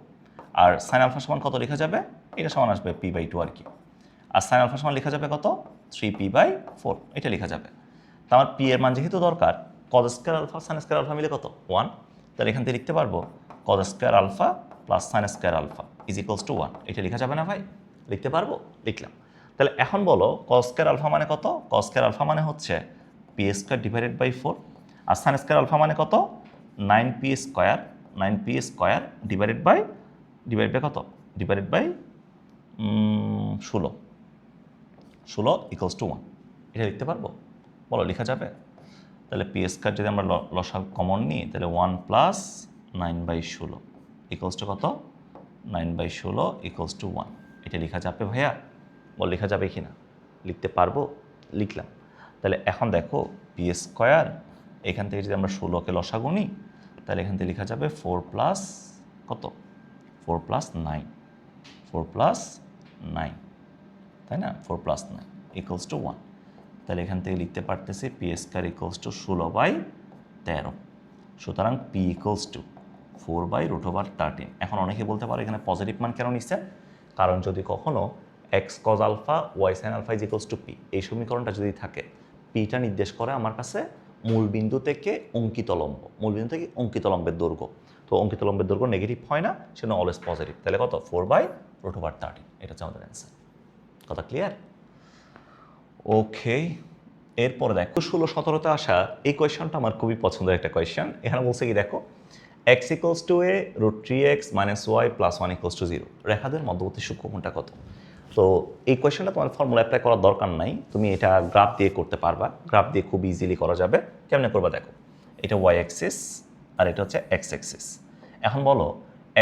আর সাইন আলফা সমান কত লেখা যাবে, এটা সমান আসবে p/2 আর কি। আর সাইন আলফা সমান লেখা যাবে কত 3p/4, এটা লেখা যাবে। তো আমার পি এর মান যেহেতু দরকার, cos square alpha sine square alpha মিলে কত 1, তাহলে এখান থেকে লিখতে পারবো cos square alpha plus sine square alpha is equals to 1, এটা লেখা যাবে না ভাই? লিখতে পারবো, লিখলাম। তাহলে এখন বলো কজ স্কয়ার আলফা মানে কত, কজ স্কয়ার আলফা মানে হচ্ছে পি স্কয়ার ডিভাইডেড বাই 4, আর সাইন স্কয়ার আলফা মানে কত 9p square, 9p square divided by কত, ডিভাইডেড বাই 16 ইকুয়ালস টু 1, এটা লিখতে পারবো? বলো লেখা যাবে? তাহলে পি স্কয়ার যদি আমরা লসাগু কমন নিই, তাহলে 1 প্লাস 9/16 ইকুয়ালস টু কত, 9/16 ইকুয়ালস টু 1, এটা লেখা যাবে ভাইয়া? বল লেখা যাবে কি না? লিখতে পারবো, লিখলাম। তাহলে এখন দেখো পি স্কয়ার, এখান থেকে যদি আমরা 16কে লসাগু নিই, তাহলে এখান থেকে লেখা যাবে 4 প্লাস কত, 4 প্লাস 9, 4 প্লাস 9, তাই না? 4 প্লাস 9 ইকুয়ালস টু 1, তাহলে এখান থেকে লিখতে পারতেছি পি স্কয়ার ইকুয়ালস টু 16/13। সুতরাং পি ইকুয়ালস টু 4/√13। এখন অনেকে বলতে পারে এখানে পজিটিভ মান কেন নিচ্ছে? কারণ যদি কখনো x cos alpha y sine alpha is equals to P, এই সমীকরণটা যদি থাকে, পিটা নির্দেশ করে আমার কাছে মূলবিন্দু থেকে অঙ্কিত লম্ব, মূলবিন্দু থেকে অঙ্কিত লম্বের দৈর্ঘ্য। তো অঙ্কিত লম্বের দৈর্ঘ্য নেগেটিভ হয় না, সেটা অলওয়েজ পজিটিভ। তাহলে কত 4/√13, এটা হচ্ছে আমাদের অ্যান্সার। কথা ক্লিয়ার? ওকে, এরপরে দেখো 16-17তে আসা এই কোয়েশনটা আমার খুবই পছন্দের একটা কোয়েশন। এখানে বলছে কি দেখো, x equals to a √3x - y + 1 = 0, রেখাদের মধ্যবর্তী সূক্ষ্মকোণটা কত? তো এই কোয়েশনটা তোমার ফর্মুলা অ্যাপ্লাই করার দরকার নাই, তুমি এটা গ্রাফ দিয়ে করতে পারবা, গ্রাফ দিয়ে খুব ইজিলি করা যাবে। কেমনে করবা দেখো, এটা y অ্যাক্সিস আর এটা হচ্ছে x অ্যাক্সিস। এখন বলো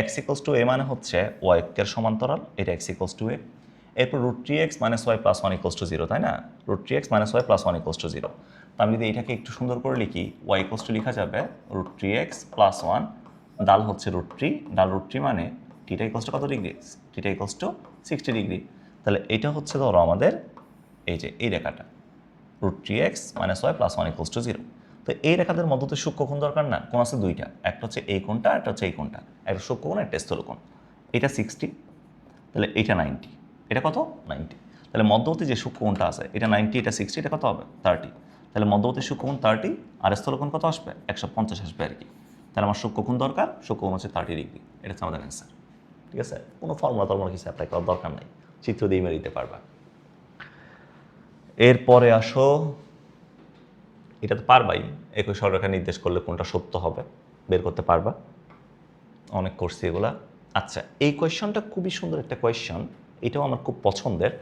x ইকুয়ালস টু a মানে হচ্ছে y এর সমান্তরাল, এটা x ইকুয়ালস টু a, এরপর √3x - y + 1 = 0, তাই না? √3x - y + 1 = 0। তো আমি যদি এটাকে একটু সুন্দর করে লিখি, y ইকুয়ালস টু লেখা যাবে √3x + 1, ডাল হচ্ছে √3, ডাল √3 মানে থিটা ইকুয়ালস টু কত degree, theta equals to 60 degree. তাহলে এটা হচ্ছে ধরো আমাদের এই যে এই রেখাটা √3x - y + 1 = 0। তো এই রেখাদের মধ্যে সূক্ষ্মকোণ দরকার না, কোণ আছে দুইটা, একটা হচ্ছে এই কোণটা, একটা হচ্ছে এই কোণটা, একটা সূক্ষ্মকোণ একটা স্থূলকোণ। এটা 60, তাহলে এটা 90, এটা কত 90। তাহলে মধ্যবর্তী যে সূক্ষ্মকোণটা আছে এটা 90, এটা 60, এটা কত হবে 30। তাহলে মধ্যবর্তী সূক্ষ্মকোণ 30 আর স্থূলকোণ কত আসবে 150 আসবে আর কি। তাহলে আমার সূক্ষ্মকোণ দরকার, সূক্ষ্মকোণ হচ্ছে 30 ডিগ্রি, এটা হচ্ছে আমাদের অ্যান্সার। ঠিক আছে, কোনো ফর্মুলা টর্মুলা কিছু অ্যাপ্লাই করার দরকার নাই, চিত্র দিয়ে মেরে দিতে পারবা। এরপরে আসো, এটা তো পারবাই, একই সরলরেখা নির্দেশ করলে কোনটা সত্য হবে বের করতে পারবা, অনেক করছি এগুলা। আচ্ছা, এই কোয়েশ্চনটা খুবই সুন্দর একটা কোয়েশ্চন, এটাও আমার খুব পছন্দের।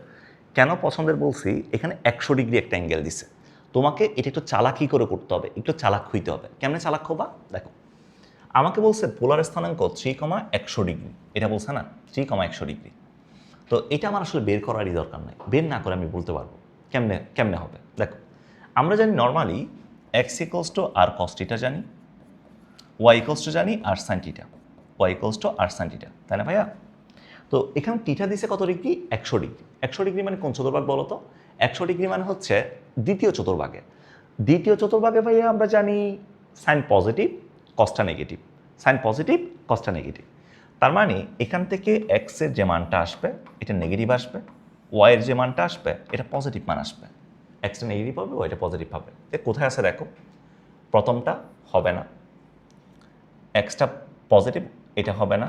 কেন পছন্দের বলছি, এখানে 100 ডিগ্রি একটা অ্যাঙ্গেল দিছে, তোমাকে এটা একটু চালাকি করে করতে হবে, একটু চালাক হইতে হবে। কেমনে চালাক হবা দেখো, আমাকে বলছে পোলার স্থানাঙ্ক 3,100 ডিগ্রি, এটা বলছে না 3,100 ডিগ্রি। তো এটা আমার আসলে বের করারই দরকার নাই, বের না করে আমি বলতে পারবো কেমনে কেমনে হবে। দেখো আমরা জানি normally x equals to r cos theta জানি, y ইকুয়ালস টু জানি r sine theta, y equals to r sine theta, তাই না ভাইয়া? তো এখানে থিটা দিছে কত ডিগ্রি 100 ডিগ্রি। 100 ডিগ্রি মানে কোন চতুর্ভাগ বলো তো? 100 ডিগ্রি মানে হচ্ছে দ্বিতীয় চতুর্ভাগে। দ্বিতীয় চতুর্ভাগে ভাইয়া আমরা জানি সাইন পজিটিভ কসটা নেগেটিভ, সাইন পজিটিভ কসটা নেগেটিভ। তার মানে এখান থেকে এক্স এর যে মানটা আসবে এটা নেগেটিভ আসবে, ওয়াই এর যে মানটা আসবে এটা পজিটিভ মান আসবে। এক্সটা নেগেটিভ হবে, ওইটা পজিটিভ হবে। কোথায় আছে দেখো, প্রথমটা হবে না, এক্সটা পজিটিভ, এটা হবে না।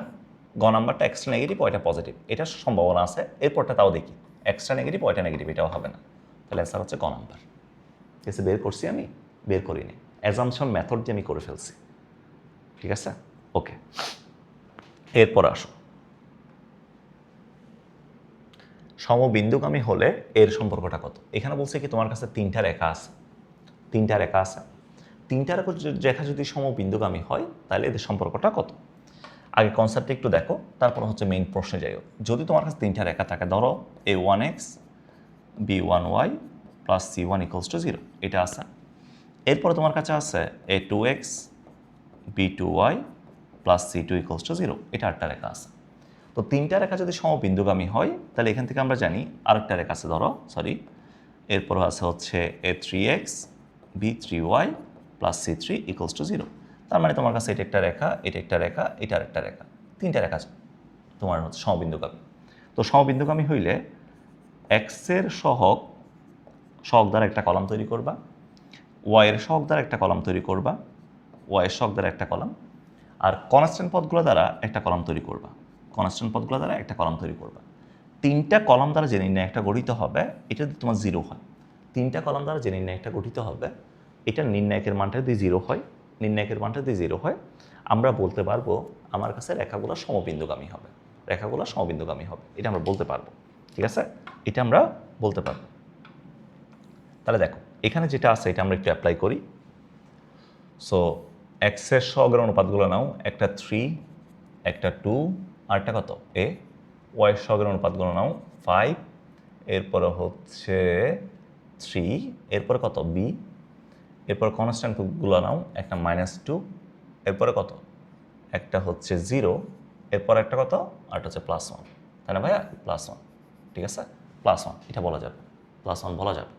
গ নাম্বারটা এক্সট্রা নেগেটিভ, ওইটা পজিটিভ, এটার সম্ভাবনা আছে। এরপরটা তাও দেখি, এক্সট্রা নেগেটিভ, ওইটা নেগেটিভ, এটাও হবে না। তাহলে অ্যান্সার হচ্ছে গ নাম্বার। ঠিক আছে, বের করছি আমি? বের করিনি, অ্যাজাম্পশন মেথড দিয়ে আমি করে ফেলছি। ঠিক আছে, ওকে। এরপর আসো, সমবিন্দুগামী হলে এর সম্পর্কটা কত? এখানে বলছে কি তোমার কাছে তিনটা রেখা আছে, তিনটা রেখা আছে, তিনটা রেখা যদি সমবিন্দুগামী হয় তাহলে এদের সম্পর্কটা কত? আগে কনসেপ্টটা একটু দেখো, তারপর হচ্ছে মেইন প্রশ্নে যাই হোক। যদি তোমার কাছে তিনটা রেখা থাকে, ধরো a1x b1y plus c1 equals to 0, এটা আছে। এরপরে তোমার কাছে আছে a2x b2y plus c2 equals to 0, এটা একটা রেখা আছে। তো তিনটা রেখা যদি সমবিন্দুগামী হয় তাহলে এখান থেকে আমরা জানি আরেকটা রেখা আছে, ধরো এরপর আছে হচ্ছে a3x b3y plus c3 equals to 0। তার মানে তোমার কাছে এটা একটা রেখা, এটা একটা রেখা, এটা আরেকটা রেখা, তিনটা রেখা তোমার হচ্ছে সমবিন্দুগামী। তো সমবিন্দুগামী হইলে এক্সের সহগ দ্বারা একটা কলাম তৈরি করবা, ওয়াইয়ের সহগ দ্বারা একটা কলাম তৈরি করবা, ওয়াইয়ের সহগ দ্বারা একটা কলাম, আর কনস্ট্যান্ট পদগুলো দ্বারা একটা কলাম তৈরি করবা, কনস্ট্যান্ট পদগুলো দ্বারা একটা কলাম তৈরি করবা। তিনটা কলাম দ্বারা যে নির্ণায়কটা গঠিত হবে এটা যদি তোমার 0 হয়, তিনটা কলাম দ্বারা যে নির্ণায়কটা গঠিত হবে এটা নির্ণায়কের মানটা যদি 0 হয়, নির্ণায়কের মানটা যদি 0 হয়, আমরা বলতে পারবো আমার কাছে রেখাগুলো সমবিন্দুগামী হবে, রেখাগুলো সমবিন্দুগামী হবে, এটা আমরা বলতে পারবো। ঠিক আছে, এটা আমরা বলতে পারবো। তাহলে দেখো এখানে যেটা আছে এটা আমরা একটু অ্যাপ্লাই করি। সো এক্সের সহগের অনুপাতগুলো নাও, একটা 3, একটা 2, আর একটা কত এ। ওয়াইয়ের সহগের অনুপাতগুলো নাও 5, এরপরে হচ্ছে 3, এরপরে কত বি, এরপর কনস্ট্যান্টগুলো নাও, একটা -2, এরপরে কত একটা হচ্ছে 0, এরপর একটা কত আর হচ্ছে +1, তাই না ভাইয়া? +1, ঠিক আছে, +1 এটা বলা যাবে, +1 বলা যাবে।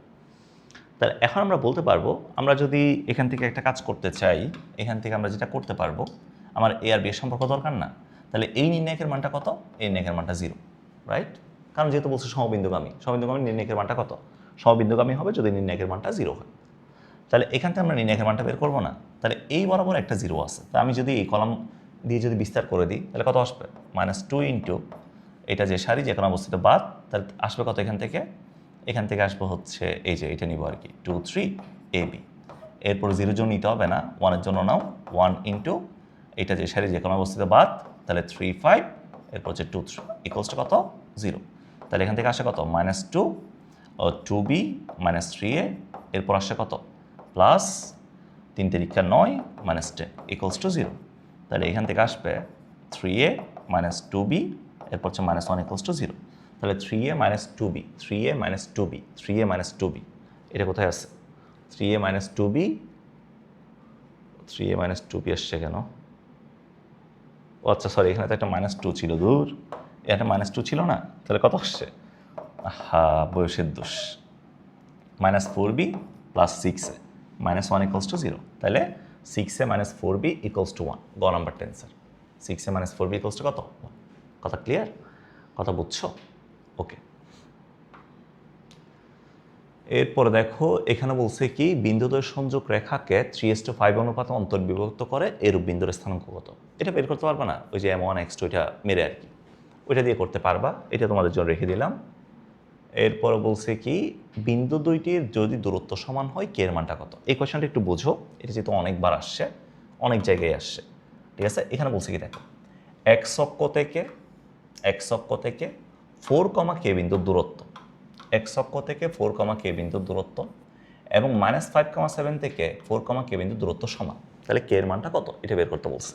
তাহলে এখন আমরা বলতে পারবো, আমরা যদি এখান থেকে একটা কাজ করতে চাই, এখান থেকে আমরা যেটা করতে পারবো, আমার এ আর বি এর সম্পর্ক দরকার না, তাহলে এই নির্ণায়কের মানটা কত? এই নির্ণায়কের মানটা 0, রাইট? কারণ যেহেতু বলছে সমবিন্দুগামী, সমবিন্দুগামী নির্ণায়কের মানটা কত? সমবিন্দুগামী হবে যদি নির্ণায়কের মানটা 0 হয়। তাহলে এখান থেকে আমরা নির্ণায়কের মানটা বের করবো না, তাহলে এই বরাবর একটা 0 আছে, তা আমি যদি এই কলাম দিয়ে যদি বিস্তার করে দিই তাহলে কত আসবে? -2 ইন্টু এটা যে সারি যে কোনো অবস্থিত বাদ, তাহলে আসবে কত এখান থেকে? এখান থেকে আসবে হচ্ছে এই যে এটা নিব আর কি 2 3 ab, এরপর 0 জন্য নিতে হবে না, 1-এর জন্য নাও 1 ইন্টু এটা যে সারি যে কোনো অবস্থিত বাদ, তাহলে 3 5, এরপর হচ্ছে 2 3 ইকুয়ালস টু কত? 0। তাহলে এখান থেকে আসে কত? -2 2b -3a, এরপর আসে কত? Plus 3 3 9 -10 equals to 0। তাহলে এখান থেকে আসবে 3a -2b, এরপর হচ্ছে -1 ইকুয়ালস টু 0। তাহলে 3a -2b, 3a -2b, 3a -2b, এটা কোথায় আছে? 3a -2b, 3a -2b আসছে কেন? ও আচ্ছা সরি, এখানে তো একটা -2 ছিল, দূর, এটা -2 ছিল না, তাহলে কত আসছে? হ্যাঁ, বয়সের দোষ। -4b plus 6a -1 equals to 0, তাহলে 6a -4b ইকুয়ালস টু 1, গ number টেন্সার। 6a -4b equals to কত? কথা ক্লিয়ার? কথা বুঝছো? ওকে। এরপর দেখো এখানে বলছে কি বিন্দুদ্বয় সংযোগ রেখাকে 3:5 অনুপাতে অন্তর্বিভক্ত করে এরূপ বিন্দুর স্থানাঙ্ক কত? এটা বের করতে পারবে না, ওই যে m1 x2 এটা মেরে আর কি, ওইটা দিয়ে করতে পারবা, এটা তোমাদের জন্য রেখে দিলাম। এরপর বলছে কি বিন্দু দুইটির যদি দূরত্ব সমান হয় কে এর মানটা কত? এই কোয়েশ্চনটা একটু বোঝো, এটা যেহেতু অনেকবার আসছে, অনেক জায়গায় আসছে, ঠিক আছে? এখানে বলছে কি দেখো, x অক্ষ থেকে 4, k বিন্দুর দূরত্ব, x অক্ষ থেকে 4, k বিন্দুর দূরত্ব এবং -5,7 থেকে 4, k বিন্দুর দূরত্ব সমান, তাহলে কে এর মানটা কত? এটা বের করতে বলছে।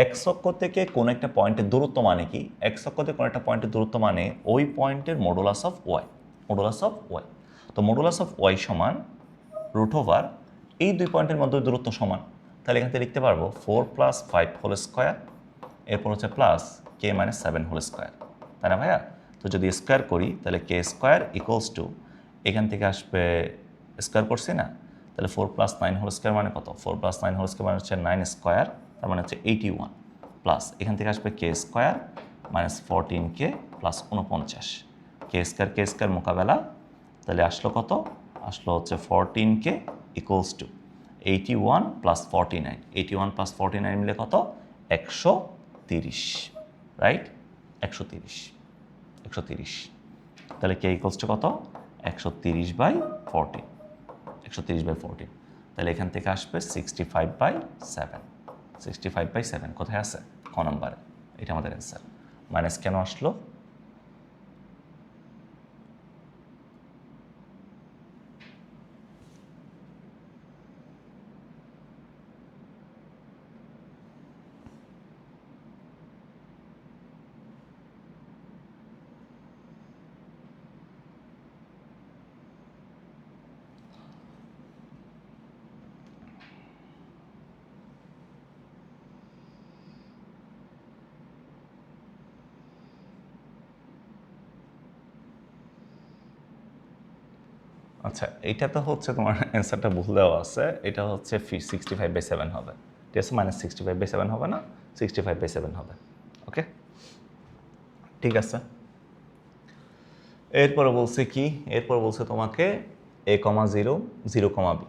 x অক্ষ থেকে কোন একটা পয়েন্টের দূরত্ব মানে কি? x অক্ষ থেকে কোন একটা পয়েন্টের দূরত্ব মানে ওই পয়েন্টের modulus of y, modulus of y। তো মডুলাস অফ y সমান √ এই দুই পয়েন্টের মধ্যে দূরত্ব সমান, তাহলে এখান থেকে লিখতে পারবো 4 + 5 হোল স্কোয়ার, এরপর হচ্ছে প্লাস k - 7 হোল স্কোয়ার, তাই না ভাইয়া? তো যদি স্কোয়ার করি তাহলে k স্কোয়ার ইকুয়ালস টু, এখান থেকে আসবে স্কোয়ার করছি না, তাহলে 4 + 9 হোল স্কোয়ার মানে কত? 4 + 9 হোল স্কোয়ার মানে হচ্ছে 9 স্কোয়ার, তার মানে হচ্ছে 81, প্লাস এখান থেকে আসবে k square -14k plus 49, k square মোকাবেলা, তাহলে আসলো কত? আসলো হচ্ছে 14K equals to 81 plus 49, 81 plus 49 মিলে কত 130, রাইট 130, 130, তাহলে কে ইকুয়ালস টু কত 130/14, 130/14, তাহলে এখান থেকে আসবে 65/7, 65/7 কোথায় আছে ক নাম্বারে, এটা আমাদের অ্যান্সার। মাইনাস কেন আসলো, আচ্ছা এইটা তো হচ্ছে তোমার অ্যান্সারটা ভুল দেওয়া আছে, এটা হচ্ছে 65/7 হবে, ঠিক আছে, মাইনাস 65/7 হবে না, 65/7 হবে, ওকে ঠিক আছে। এরপরে বলছে কি, এরপর বলছে তোমাকে a,0, 0,b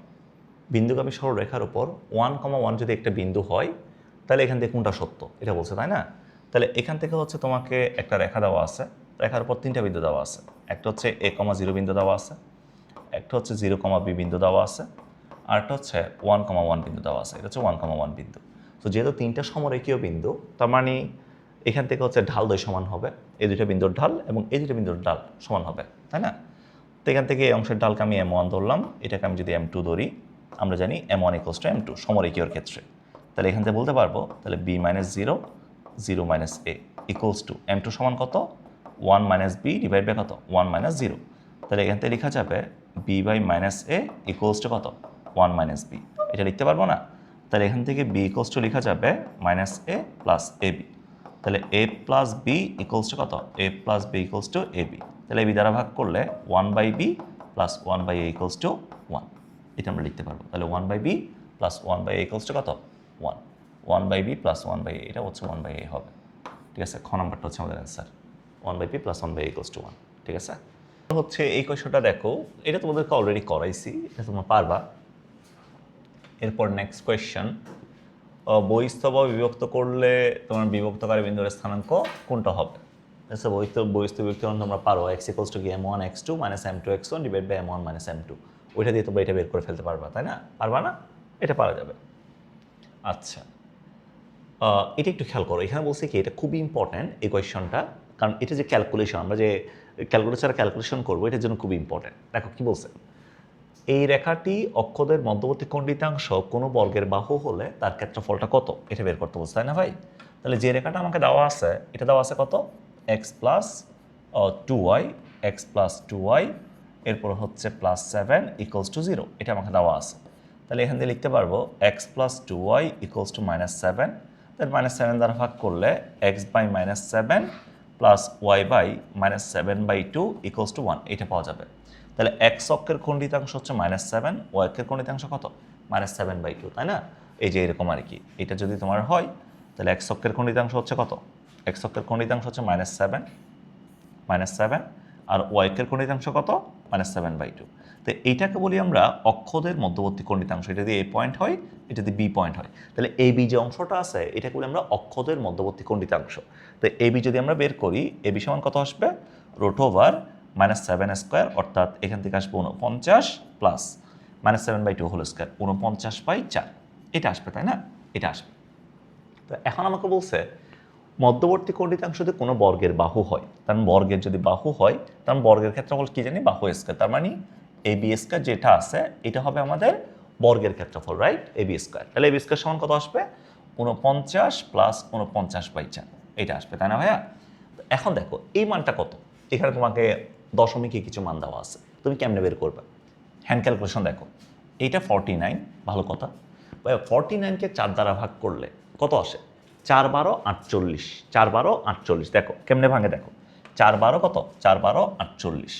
বিন্দুগামী সরলরেখার উপর 1,1 যদি একটা বিন্দু হয় তাহলে এখান থেকে কোনটা সত্য এটা বলছে, তাই না? তাহলে এখান থেকে হচ্ছে তোমাকে একটা রেখা দেওয়া আছে, রেখার উপর 3টা বিন্দু দেওয়া আছে, একটা হচ্ছে a,0 বিন্দু দেওয়া আছে, একটা হচ্ছে 0,b বিন্দু দেওয়া আছে, আর একটা হচ্ছে 1,1 বিন্দু দেওয়া আছে, এটা হচ্ছে 1,1 বিন্দু। তো যেহেতু 3টা সমরেখীয় বিন্দু, তার মানে এখান থেকে হচ্ছে ঢাল দ্বয় সমান হবে, এই দুইটা বিন্দুর ঢাল এবং এই দুইটা বিন্দুর ঢাল সমান হবে, তাই না? তো এখান থেকে এই অংশের ঢালকে আমি m1 ধরলাম, এটাকে আমি যদি m2 ধরি, আমরা জানি m1 = m2 সমরেখীয়র ক্ষেত্রে, তাহলে এখান থেকে বলতে পারবো তাহলে b - 0, 0 - a equals to m2 সমান কত 1 - b ডিভাইড বাই কত 1 - 0, তাহলে এখান থেকে লেখা যাবে b/-a ইকুয়ালস টু কত 1 - b, এটা লিখতে পারবো না? তাহলে এখান থেকে b ইকুয়ালস টু লেখা যাবে -a প্লাস ab, তাহলে a plus b equals to কত a plus b equals to ab, তাহলে ab দ্বারা ভাগ করলে 1/b plus 1/a equals to 1, এটা আমরা লিখতে পারবো। তাহলে 1/b plus 1/a equals to কত 1, 1/b প্লাস 1/a এটা হচ্ছে 1/a হবে, ঠিক আছে। খ নাম্বারটা হচ্ছে আমাদের answer, 1/b plus 1/a equals to 1, ঠিক আছে। হচ্ছে এই কোয়েশ্চনটা দেখো, এটা তোমাদেরকে অলরেডি করাইছি, এটা তোমরা পারবা। এরপর নেক্সট কোয়েশ্চন, বহিস্থ বিভক্ত করলে তোমার বিভক্তকারী বিন্দুর স্থানাঙ্ক কোনটা হবে? আচ্ছা বহিস্থ বিভক্তকরণ তোমরা পারো, x = কি m1 x2 - m2 x1 divide by m1 - m2, ওইটা দিয়ে তোমরা এটা বের করে ফেলতে পারবা, তাই না? পারবা না? এটা পারা যাবে। আচ্ছা এটা একটু খেয়াল করো, এখানে বলছে কি এটা খুবই ইম্পর্ট্যান্ট এই কোয়েশ্চনটা, কারণ এটা যে ক্যালকুলেশন, আমরা যে ক্যালকুলেটর ক্যালকুলেশন করবো এটার জন্য খুবই ইম্পর্ট্যান্ট। দেখো কি বলছে, এই রেখাটি অক্ষদের মধ্যবর্তী খণ্ডিতাংশ কোনো বর্গের বাহু হলে তার ক্ষেত্রফলটা কত, এটা বের করতে বলছে, তাই না ভাই? তাহলে যে রেখাটা আমাকে দেওয়া আছে, এটা দেওয়া আছে কত x + 2y, x + 2y, এরপর হচ্ছে +7 = 0, এটা আমাকে দেওয়া আছে। তাহলে এখান থেকে লিখতে পারবো x + 2y = -7, তাহলে -7 দ্বারা ভাগ করলে x/-7 প্লাস y/-7/2 = 1, এটা পাওয়া যাবে। তাহলে x অক্ষের খণ্ডিতাংশ হচ্ছে -7, y অক্ষের খণ্ডিতাংশ কত -7/2, তাই না? এই যে এরকম আর কি, এটা যদি তোমার হয় তাহলে x অক্ষের খণ্ডিতাংশ হচ্ছে কত, x অক্ষের খণ্ডিতাংশ হচ্ছে -7, আর y অক্ষের খণ্ডিতাংশ কত -7/2। তো এইটাকে বলি আমরা অক্ষদের মধ্যবর্তী খণ্ডিতাংশ, এটা দিয়ে a পয়েন্ট হয়, এটা দিয়ে b পয়েন্ট হয়, তাহলে ab যে অংশটা আছে এটাকে বলি আমরা অক্ষদের মধ্যবর্তী খণ্ডিতাংশ। তো ab যদি আমরা বের করি, ab সমান কত আসবে √7² অর্থাৎ এখান থেকে আসবে 49 প্লাস -7/2 হোল স্কয়ার 49/4, এটা আসবে, তাই না? এটা আসবে। তো এখন আমাকে বলছে মধ্যবর্তী খণ্ডিতাংশ যদি কোনো বর্গের বাহু হয়, তার বর্গের যদি বাহু হয়, তার বর্গের ক্ষেত্রফল কি জানি বাহু স্কয়ার, তার মানে ab স্কয়ার যেটা আছে এটা হবে আমাদের বর্গের ক্ষেত্রফল, রাইট? ab স্কয়ার, তাহলে ab স্কয়ার সমান কত আসবে 49 প্লাস 49/4, এটা আসবে, তাই না ভাইয়া? এখন দেখো এই মানটা কত, এখানে তোমাকে দশমিকে কিছু মান দেওয়া আছে, তুমি কেমনে বের করবে? হ্যান্ড ক্যালকুলেশন দেখো, এইটা 49, ভালো কথা ভাই, 49কে 4 দ্বারা ভাগ করলে কত আসে 4×12 = 48, 4×12 = 48, দেখো কেমনে ভাঙে, দেখো 4×12 কত 4×12 = 48,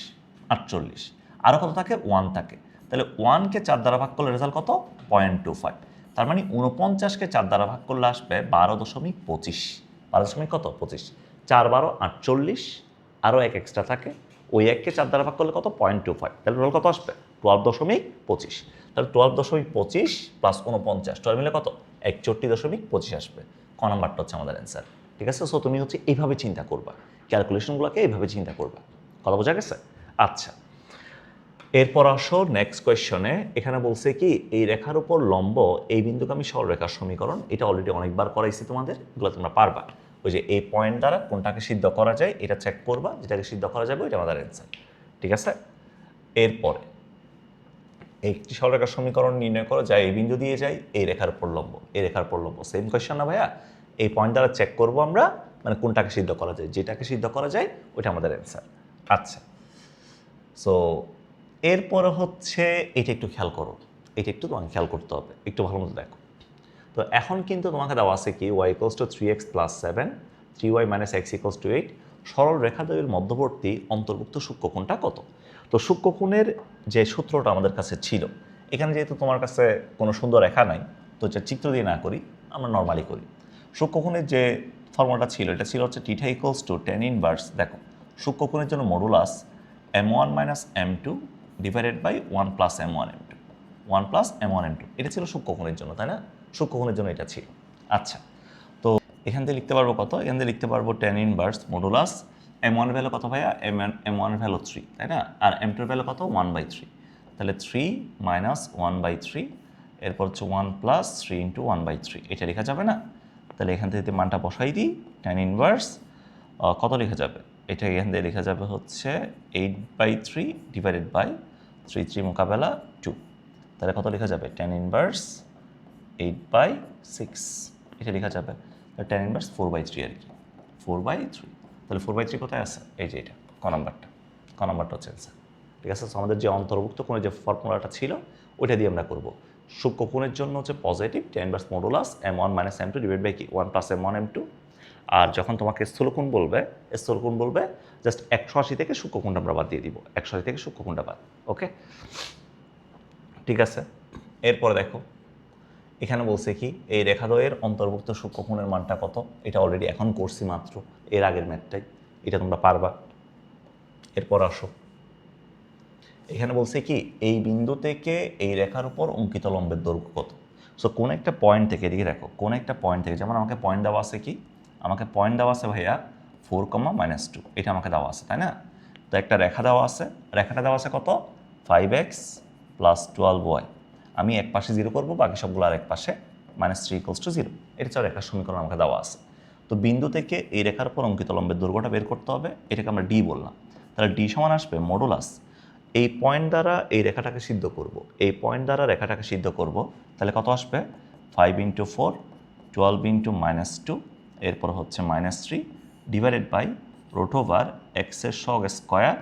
48 আরও কত থাকে 1 থাকে, তাহলে 1কে 4 দ্বারা ভাগ করলে রেজাল্ট কত 0.25, তার মানে 49কে 4 দ্বারা ভাগ করলে আসবে 12.25, 12 কত 25, 4×12 = 48, আরও এক এক্সট্রা থাকে, ওই এককে 4 দ্বারা ভাগ করলে কত 0.25, তাহলে টোটাল কত আসবে 12.25। তাহলে 12.25 প্লাস 49 12 মিলে কত 61.25 আসবে। ক নাম্বারটা হচ্ছে আমাদের অ্যান্সার। ঠিক আছে, সো তুমি হচ্ছে এইভাবে চিন্তা করবা, ক্যালকুলেশনগুলোকে এইভাবে চিন্তা করবা। কথা বোঝা গেছে? আচ্ছা, এরপর আসো নেক্সট কোয়েশ্চনে। এখানে বলছে কি এই রেখার উপর লম্ব এই বিন্দুগামী সরলরেখার সমীকরণ, এটা অলরেডি অনেকবার করাইছি তোমাদের, এগুলো তোমরা পারবা। ওই যে এই পয়েন্ট দ্বারা কোনটাকে সিদ্ধ করা যায় এটা চেক করবা, যেটাকে সিদ্ধ করা যাবে ওইটা আমাদের অ্যান্সার। ঠিক আছে, এরপরে একটি সরলরেখার সমীকরণ নির্ণয় করো যা এই বিন্দু দিয়ে যায় এই রেখার উপর লম্ব, এই রেখার উপর লম্ব। সেম কোয়েশ্চন না ভাইয়া? এই পয়েন্ট দ্বারা চেক করবো আমরা, মানে কোনটাকে সিদ্ধ করা যায়, যেটাকে সিদ্ধ করা যায় ওইটা আমাদের অ্যান্সার। আচ্ছা, সো এরপরে হচ্ছে এটা একটু খেয়াল করো, এটা একটু তোমাকে খেয়াল করতে হবে, একটু ভালো মতো দেখো। তো এখন কিন্তু তোমাকে দেওয়া আছে কি y = 3x + 7 3y - x = 8 সরল রেখাদ্বয়ের মধ্যবর্তী অন্তর্ভুক্ত সূক্ষ্মকোণটা কত? তো সূক্ষ্মকোণের যে সূত্রটা আমাদের কাছে ছিল, এখানে যেহেতু তোমার কাছে কোনো সুন্দর রেখা নাই, তো এটা চিত্র দিয়ে না করি, আমরা নর্মালি করি। সূক্ষ্মকোণের যে ফর্মুলাটা ছিল, এটা ছিল হচ্ছে θ = tan ইনভার্স, দেখো সূক্ষ্মকোণের জন্য modulus m1 - m2 divided by 1 + m1 m2 1 + m1 m2, এটা ছিল সূক্ষ্মকোণের জন্য, তাই না? সূক্ষ্মকোণের জন্য এটা ছিল। আচ্ছা, তো এখান থেকে লিখতে পারবো কত? এখান থেকে লিখতে পারবো tan ইনভার্স মডুলাস m1 এর ভ্যালু কত ভাইয়া? m1 এর ভ্যালু 3, তাই না? আর m2 এর ভ্যালু কত? 1/3। তাহলে 3 - 1/3, এরপর হচ্ছে 1 + 3 × 1/3, এটা লেখা যাবে না? তাহলে এখান থেকে মানটা বসাই দিই, tan ইনভার্স কত লেখা যাবে? এটা এখান থেকে লেখা যাবে হচ্ছে 8/3 ডিভাইডেড বাই 3 3 মোকাবেলা 2, তাহলে কত লেখা যাবে? tan ইনভার্স 8/6, এটা লেখা যাবে। tan ইনভার্স 4/3 আর কি, 4/3। তাহলে 4/3 কোথায় আছে? এই যে এটা ক নাম্বারটা, ক নাম্বারটা হচ্ছে অ্যান্সার। ঠিক আছে, আমাদের যে অন্তর্ভুক্ত কোণের যে ফর্মুলাটা ছিল ওইটা দিয়ে আমরা করব। সূক্ষ্মকোণের জন্য হচ্ছে positive tan inverse modulus m1 - m2 divide by কি 1 + m1 m2। আর যখন তোমাকে স্থূলকোণ বলবে জাস্ট 180 থেকে সূক্ষ্মকোণটা আমরা বাদ দিয়ে দিব, 180 থেকে সূক্ষ্মকোণটা বাদ। ওকে, ঠিক আছে। এরপরে দেখো এখানে বলছে কি এই রেখাদ্বয়ের অন্তর্ভুক্ত সূক্ষ্মকোণের মানটা কত? এটা অলরেডি এখন করছি মাত্র, এর আগের ম্যাথটাই, এটা তোমরা পারবা। এরপর আসো, এখানে বলছে কি এই বিন্দু থেকে এই রেখার উপর অঙ্কিত লম্বের দৈর্ঘ্য কত? সো কোন একটা পয়েন্ট থেকে, এদিকে দেখো, কোন একটা পয়েন্ট থেকে, যেমন আমাকে পয়েন্ট দেওয়া আছে কি, আমাকে পয়েন্ট দেওয়া আছে ভাইয়া 4, -2, এটা আমাকে দেওয়া আছে, তাই না? তো একটা রেখা দেওয়া আছে, রেখাটা দেওয়া আছে কত? 5x + 12y। আমি এক পাশে 0 করবো, বাকি সবগুলো আর এক পাশে -3 = 0, এটা হচ্ছে রেখার সমীকরণ আমাকে দেওয়া আছে। তো বিন্দু থেকে এই রেখার উপর অঙ্কিত লম্বের দৈর্ঘ্যটা বের করতে হবে, এটাকে আমরা ডি বললাম। তাহলে ডি সমান আসবে মডুলাস এই পয়েন্ট দ্বারা এই রেখাটাকে সিদ্ধ করব, এই পয়েন্ট দ্বারা রেখাটাকে সিদ্ধ করব, তাহলে কত আসবে? 5 × 4 12 × -2, এরপর হচ্ছে -3 ডিভাইডেড বাই √x এর সহগ স্কোয়ার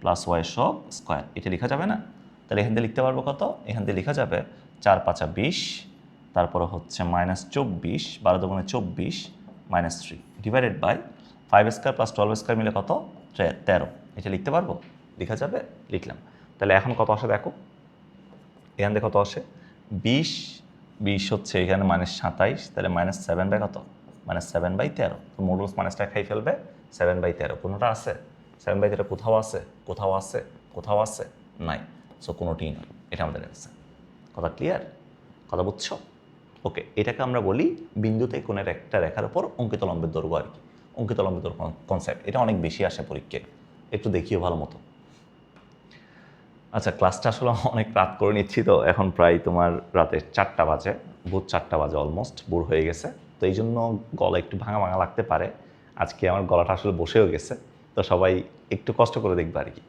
প্লাস y এর সহগ স্কোয়ার, এটা লেখা যাবে না? তাহলে এখান থেকে লিখতে পারবো কত? এখান থেকে লেখা যাবে 4 × 5 = 20, তারপরে হচ্ছে -24 12 × 24 -3 ডিভাইডেড বাই 5² + 12² মিলে কত? 13, এটা লিখতে পারবো? লেখা যাবে? লিখলাম। তাহলে এখন কত আসে দেখো, এখান থেকে কত আসে? 20 20 হচ্ছে এখানে -27, তাহলে -7 কত? -7/13। তো মডুলাস মাইনাসটা খাই ফেলবে, 7/13 কোনোটা আছে? 7/13 কোথাও আছে? কোথাও আছে? কোথাও আছে? নাই। সো কোনোটিই নয়, এটা আমাদের অ্যান্সার। কথা ক্লিয়ার? কথা বুঝছো? ওকে, এটাকে আমরা বলি বিন্দুতে কোণের একটা রেখার উপর অঙ্কিত লম্বের দৈর্ঘ্য আর কি, অঙ্কিত লম্বের দৈর্ঘ্য কনসেপ্ট, এটা অনেক বেশি আসে পরীক্ষায়, একটু দেখিও ভালো মতো। আচ্ছা, ক্লাসটা আসলে অনেক রাত করে নিচ্ছি, তো এখন প্রায় তোমার রাতে 4টা বাজে, ভোর 4টা বাজে, অলমোস্ট ভোর হয়ে গেছে। তো এই জন্য গলা একটু ভাঙা ভাঙা লাগতে পারে, আজকে আমার গলাটা আসলে বসেও গেছে, তো সবাই একটু কষ্ট করে দেখবে আর কি।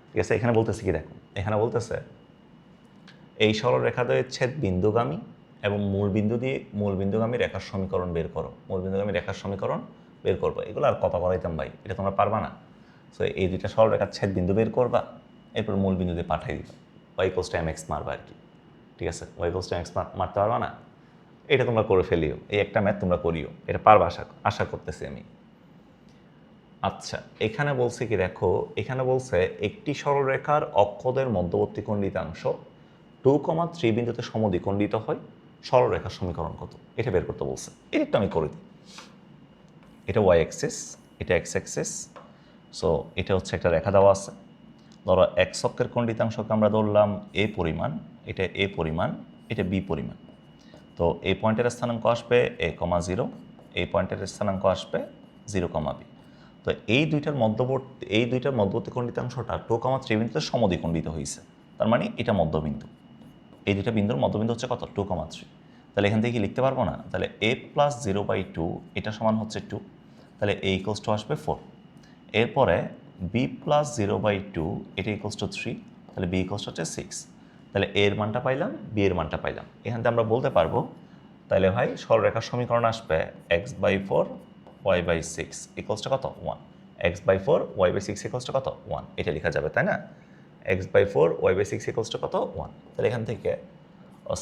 ঠিক আছে, এখানে বলতেছে কি দেখো, এখানে বলতেছে এই সরল রেখাদ্বয়ের ছেদ বিন্দুগামী এবং মূল বিন্দুগামী রেখার সমীকরণ বের করো, মূল বিন্দুগামী রেখার সমীকরণ বের করবো। এগুলো আর কথা বলাইতাম ভাই, এটা তোমরা পারবা না। সো এই দুইটা সরল রেখার ছেদ বিন্দু বের করবা, এরপর মূল বিন্দুতে পাঠিয়ে দিবা, y = mx মারবা আর কি। ঠিক আছে, y = mx মারতে পারবা না? এটা তোমরা করে ফেলিও, এই একটা ম্যাথ তোমরা করিও, এটা পারবা আশা করতেছি আমি। আচ্ছা, এখানে বলছে কি দেখো, এখানে বলছে একটি সরলরেখার অক্ষদের মধ্যবর্তী খণ্ডিতাংশ 2, 3 বিন্দুতে সমদ্বিখণ্ডিত হয়, সরলরেখার সমীকরণ কত? এটা বের করতে বলছে, এটা একটু আমি করে দিই। এটা y অ্যাক্সিস, এটা x অ্যাক্সিস। সো এটা হচ্ছে একটা রেখা দেওয়া আছে, ধরো এক্স অক্ষের খণ্ডিতাংশকে আমরা ধরলাম এ পরিমাণ, এটা এ পরিমাণ, এটা বি পরিমাণ। তো এই পয়েন্টের স্থানাঙ্ক আসবে এ কমা জিরো, এই পয়েন্টের স্থানাঙ্ক আসবে জিরো কমা বি। তো এই দুইটার মধ্যবর্তী খণ্ডিতাংশটা 2,3 বিন্দুতে সমদ্বিখণ্ডিত হয়েছে, তার মানে এটা মধ্যবিন্দু। এই দুইটা বিন্দুর মধ্যবিন্দু হচ্ছে কত? 2,3। তাহলে এখান থেকে কি লিখতে পারবো না? তাহলে a প্লাস 0/2 এটা সমান হচ্ছে 2, তাহলে a ইকুয়ালস টু আসবে 4। এরপরে b প্লাস 0/2 এটা ইকুয়ালস টু 3, তাহলে b ইকুয়ালস হচ্ছে 6। তাহলে a এর মানটা পাইলাম, b এর মানটা পাইলাম। এখান থেকে আমরা বলতে পারবো তাহলে ভাই সরলরেখার সমীকরণ আসবে x/4 y/6 ইকুয়ালস টু কত? 1। x/4 y/6 ইকুয়ালস টু কত? 1। এটা লেখা যাবে, তাই না? x/4 y/6 ইকুয়ালস টু কত? 1। তাহলে এখান থেকে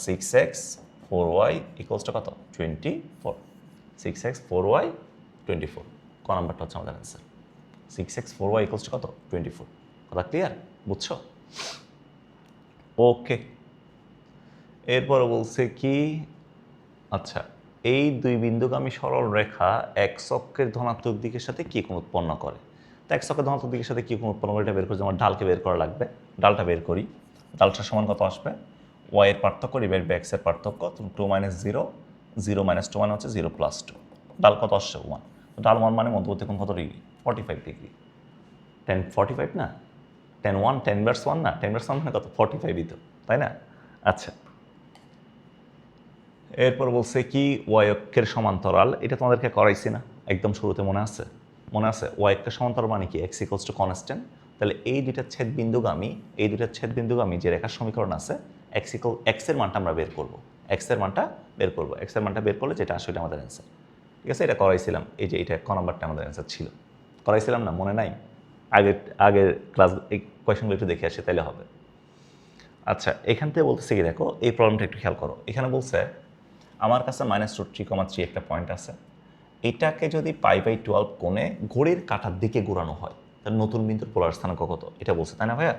6x 4y ইকুয়ালস টু কত? 24। 6x 4y 24। ক নাম্বারটা হচ্ছে আমাদের answer. 6x 4y equals to কত? 24। কথা ক্লিয়ার? বুঝছো? ওকে, এরপরে বলছে কি, আচ্ছা এই দুই বিন্দুগামী সরল রেখা এক্স অক্ষের ধনাত্মক দিকের সাথে কি কোণ উৎপন্ন করে। তো এক্স অক্ষের ধনাত্মক দিকের সাথে কি কোণ উৎপন্ন করে এটা বের করে আমার ডালকে বের করা লাগবে। ডালটা বের করি, ডালটা সমান কত আসবে? ওয়াই এর পার্থক্য ডিভাইড বাই এক্স এর পার্থক্য, 2 - 0, 0 - 2 মানে হচ্ছে 0 + 2। ডাল কত আসছে? 1। ডাল 1 মানে মধ্যবর্তী কোণ কত ডিগ্রি? 45 ডিগ্রি। 10 45 না, 10 1 10 ইনভার্স 1 না, 10 ইনভার্স 1 মানে কত? 45ই তো, তাই না? আচ্ছা, এরপর বলছে কি ওয়াই অক্ষের সমান্তরাল, এটা তোমাদেরকে করাইছি না একদম শুরুতে, মনে আছে? মনে আছে ওয়াই অক্ষের সমান্তরাল মানে কি? X equals to constant. তাহলে এই দুইটা ছেদবিন্দুগামী যে রেখার সমীকরণ আছে এক্স এর মানটা আমরা বের করবো, এক্স এর মানটা বের করলে যেটা আসলে আমাদের অ্যান্সার। ঠিক আছে, এটা করাইছিলাম, এই যে এটা ক নাম্বারটা আমাদের অ্যান্সার ছিল, করাইছিলাম না? মনে নাই? আগের ক্লাস এই কোয়েশনগুলো একটু দেখে আসে তাইলে হবে। আচ্ছা, এখান থেকে বলতেছে কি, দেখো এই প্রবলেমটা একটু খেয়াল করো। এখানে বলছে আমার কাছে -√3,3 একটা পয়েন্ট আছে, এটাকে যদি π/12 কোণে ঘড়ির কাঁটার দিকে ঘোরানো হয় তাহলে নতুন বিন্দুর পোলার স্থানাঙ্ক কত? এটা বলছে, তাই না ভাইয়া?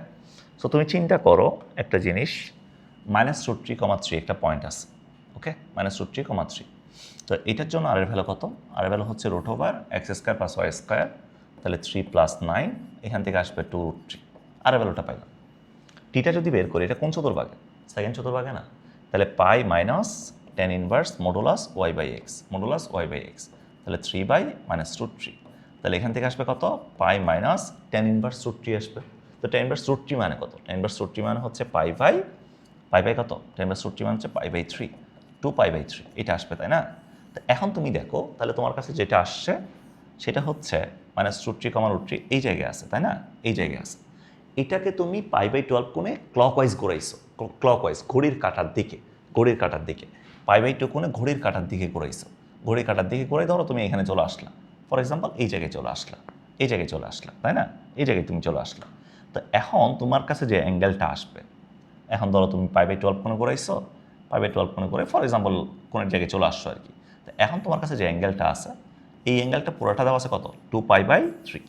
সো তুমি চিন্তা করো একটা জিনিস, -√3,3 একটা পয়েন্ট আছে, ওকে, -√3,3। তো এটার জন্য আর এর ভ্যালু কত? আর এর ভ্যালু হচ্ছে √x² + y², তাহলে 3 + 9, এখান থেকে আসবে 2√3। আর এর ভ্যালুটা পাইলাম। টিটা যদি বের করি, এটা কোন চতুর্ভাগে? সেকেন্ড চতুর্ভাগে না? তাহলে pi minus tan inverse modulus y/x, তাহলে 3/-√3। তাহলে এখান থেকে আসবে কত? পাই মাইনাস tan ইনভার্স √3 আসবে। তো tan ইনভার্স √3 মানে কত? tan ইনভার্স √3 মানে হচ্ছে পাই বাই কত? tan ইনভার্স √3 মানে হচ্ছে π/3, 2π/3 এটা আসবে, তাই না? তো এখন তুমি দেখো, তাহলে তোমার কাছে যেটা আসছে সেটা হচ্ছে -√3,√3 এই জায়গায় আছে, তাই না? এই জায়গায় আছে। এটাকে তুমি π/12 কোণে ক্লকওয়াইজ ঘোরাইছো, ক্লকওয়াইজ ঘড়ির কাঁটার দিকে, π/2 কোণে ঘড়ির কাঁটার দিকে ঘোরাইছো। ঘড়ির কাঁটার দিকে ঘোরাই ধরো তুমি এখানে চলে আসলা, ফর এক্সাম্পল এই জায়গায় চলে আসলা, তাই না? এই জায়গায় তুমি চলে আসলা। তো এখন তোমার কাছে যে অ্যাঙ্গেলটা আসবে, এখন ধরো তুমি π/12 কোণে ঘোরাইছো, π/12 কোণে ঘুরে ফর এক্সাম্পল কোণের জায়গায় চলে আসছো আর কি। তো এখন তোমার কাছে যে অ্যাঙ্গেলটা আছে, এই অ্যাঙ্গেলটা পুরোটা দেওয়া আছে কত? 2π/3।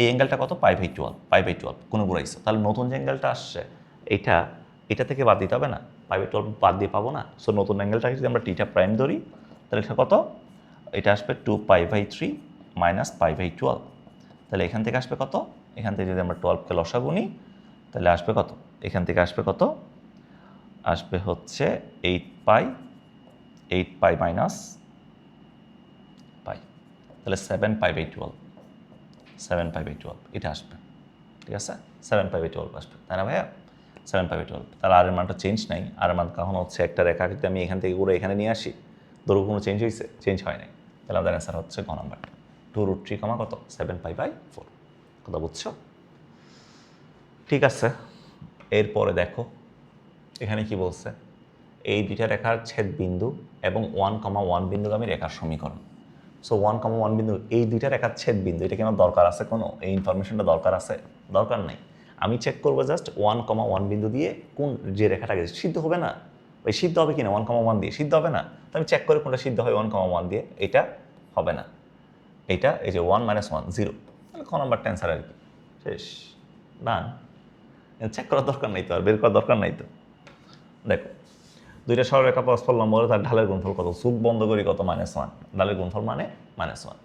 এই অ্যাঙ্গেলটা কত? π/12 কোনো ঘুরাইছো। তাহলে নতুন যে অ্যাঙ্গেলটা আসছে এটা থেকে বাদ দিতে হবে না? π/12 বাদ দিয়ে পাবো না? সো নতুন অ্যাঙ্গেলটাকে যদি আমরা টিটা প্রাইম ধরি তাহলে এটা কত? এটা আসবে 2π/3 মাইনাস π/12। তাহলে এখান থেকে আসবে কত? এখান থেকে যদি আমরা 12কে লসাগু নিই তাহলে আসবে কত? এখান থেকে আসবে কত? আসবে হচ্ছে 8π মাইনাস পাই, তাহলে 7π/12 এটা আসবে। ঠিক আছে, 7π/12 আসবে, তাই না ভাইয়া? 7π/12। তাহলে আর এর মানটা চেঞ্জ নাই। আর এর মান কখন হচ্ছে একটা রেখা যদি আমি এখান থেকে ঘুরে এখানে নিয়ে আসি, দৈর্ঘ্য কোনো চেঞ্জ হয়েছে? চেঞ্জ হয় নাই। তাহলে আমাদের অ্যান্সার হচ্ছে গ নাম্বারটা, 2√3, কত? 7π/4। কথা বুঝছো? ঠিক আছে, এরপরে দেখো এখানে কি বলছে, এই দুইটা রেখার ছেদ বিন্দু এবং 1,1 বিন্দুগামী রেখার সমীকরণ। সো 1,1 বিন্দু এই দুইটা রেখার ছেদ বিন্দু, এটা কেন দরকার আছে? কোনো এই ইনফরমেশনটা দরকার আছে? দরকার নেই। আমি চেক করবো জাস্ট 1,1 বিন্দু দিয়ে কোন যে রেখাটাকে সিদ্ধ হবে না, ওই সিদ্ধ হবে কিনা 1,1 দিয়ে, সিদ্ধ হবে না, তো আমি চেক করে কোনটা সিদ্ধ হয় 1,1 দিয়ে, এটা হবে না, এটা এই যে 1 - 1 0, তাহলে ক নাম্বারটা অ্যান্সার আর কি, শেষ, ডান। চেক করার দরকার নেই তো, আর বের করার দরকার নাই তো। দেখো দুইটা সরলরেখা পরস্পর লম্ব হলে তার ঢালের গুণফল কত? চোখ বন্ধ করি কত? -1, ঢালের গুণফল মানে -1।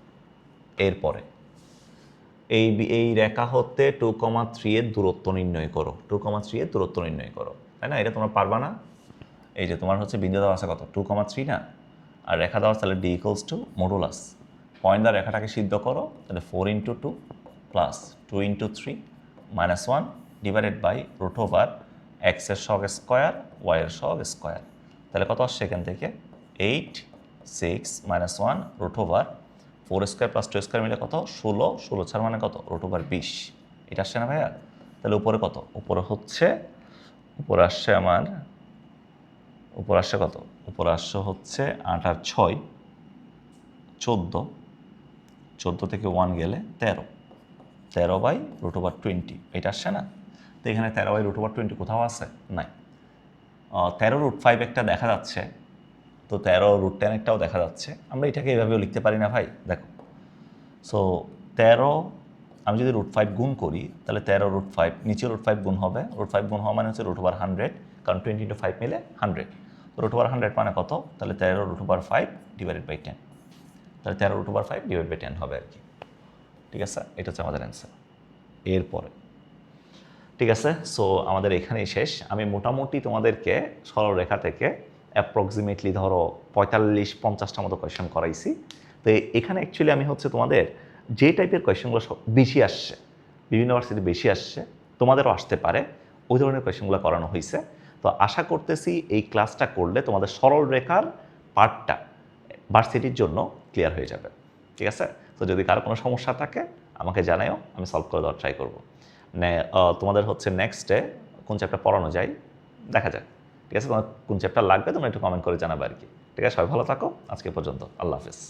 এরপরে এই রেখা হতে 2,3 এর দূরত্ব নির্ণয় করো, 2,3 এর দূরত্ব নির্ণয় করো, তাই না? এটা তোমরা পারবা না? এই যে তোমার হচ্ছে বিন্দু দেওয়া আছে কত, 2,3 না, আর রেখা দেওয়া আছে তাহলে D equals to modulus, point দ্বারা রেখাটাকে সিদ্ধ করো, তাহলে 4 × 2 plus 2 × 3 -1 divided by root over এক্সের সহগ স্কোয়ার ওয়াইয়ের সহগ স্কোয়ার, তাহলে কত আসছে এখান থেকে 8 6 -1 রুট ওভার 4² + 2² মিলে কত 16, 16 ছাড় মানে কত রুট ওভার 20, এটা আসছে না ভাইয়া? তাহলে উপরে কত, উপরে হচ্ছে উপরে আসছে আমার উপরে আসছে কত, উপরে আসছে হচ্ছে 8 আর 6 14, 14 থেকে 1 গেলে 13, 13/√20, এটা আসছে না? তো এখানে 13/√20 কোথাও আছে? নাই। 13√5 একটা দেখা যাচ্ছে, তো 13√10 একটাও দেখা যাচ্ছে, আমরা এটাকে এভাবেও লিখতে পারি না ভাই? দেখো, সো 13 আমি যদি √5 গুণ করি তাহলে 13√5 নিচে √5 গুণ হবে, √5 গুণ হওয়া মানে হচ্ছে √100, কারণ 20 × 5 মিলে 100, √100 মানে কত, তাহলে 13√5 ডিভাইডেড বাই 10, তাহলে 13√5 ডিভাইড বাই 10 হবে আর কি। ঠিক আছে, এটা হচ্ছে আমাদের অ্যান্সার। এরপরে ঠিক আছে, সো আমাদের এখানেই শেষ। আমি মোটামুটি তোমাদেরকে সরলরেখা থেকে অ্যাপ্রক্সিমেটলি ধরো 45-50টা মতো কোয়েশ্চেন করাইছি। তো এখানে অ্যাকচুয়ালি আমি হচ্ছে তোমাদের যে টাইপের কোয়েশ্চেনগুলো বেশি আসছে, বিভিন্ন ভার্সিটি বেশি আসছে, তোমাদেরও আসতে পারে, ওই ধরনের কোয়েশ্চেনগুলো করানো হয়েছে। তো আশা করতেছি এই ক্লাসটা করলে তোমাদের সরলরেখার পার্টটা ভার্সিটির জন্য ক্লিয়ার হয়ে যাবে। ঠিক আছে, তো যদি কারো কোনো সমস্যা থাকে আমাকে জানাও, আমি সলভ করে দেওয়ার ট্রাই করবো। তোমাদের হচ্ছে নেক্সটে কোন চ্যাপ্টার পড়ানো যায় দেখা যাক। ঠিক আছে, তোমার কোন চ্যাপ্টার লাগবে তোমরা একটু কমেন্ট করে জানাবে আর কি। ঠিক আছে, সবাই ভালো থাকো, আজকে পর্যন্ত, আল্লাহ হাফেজ।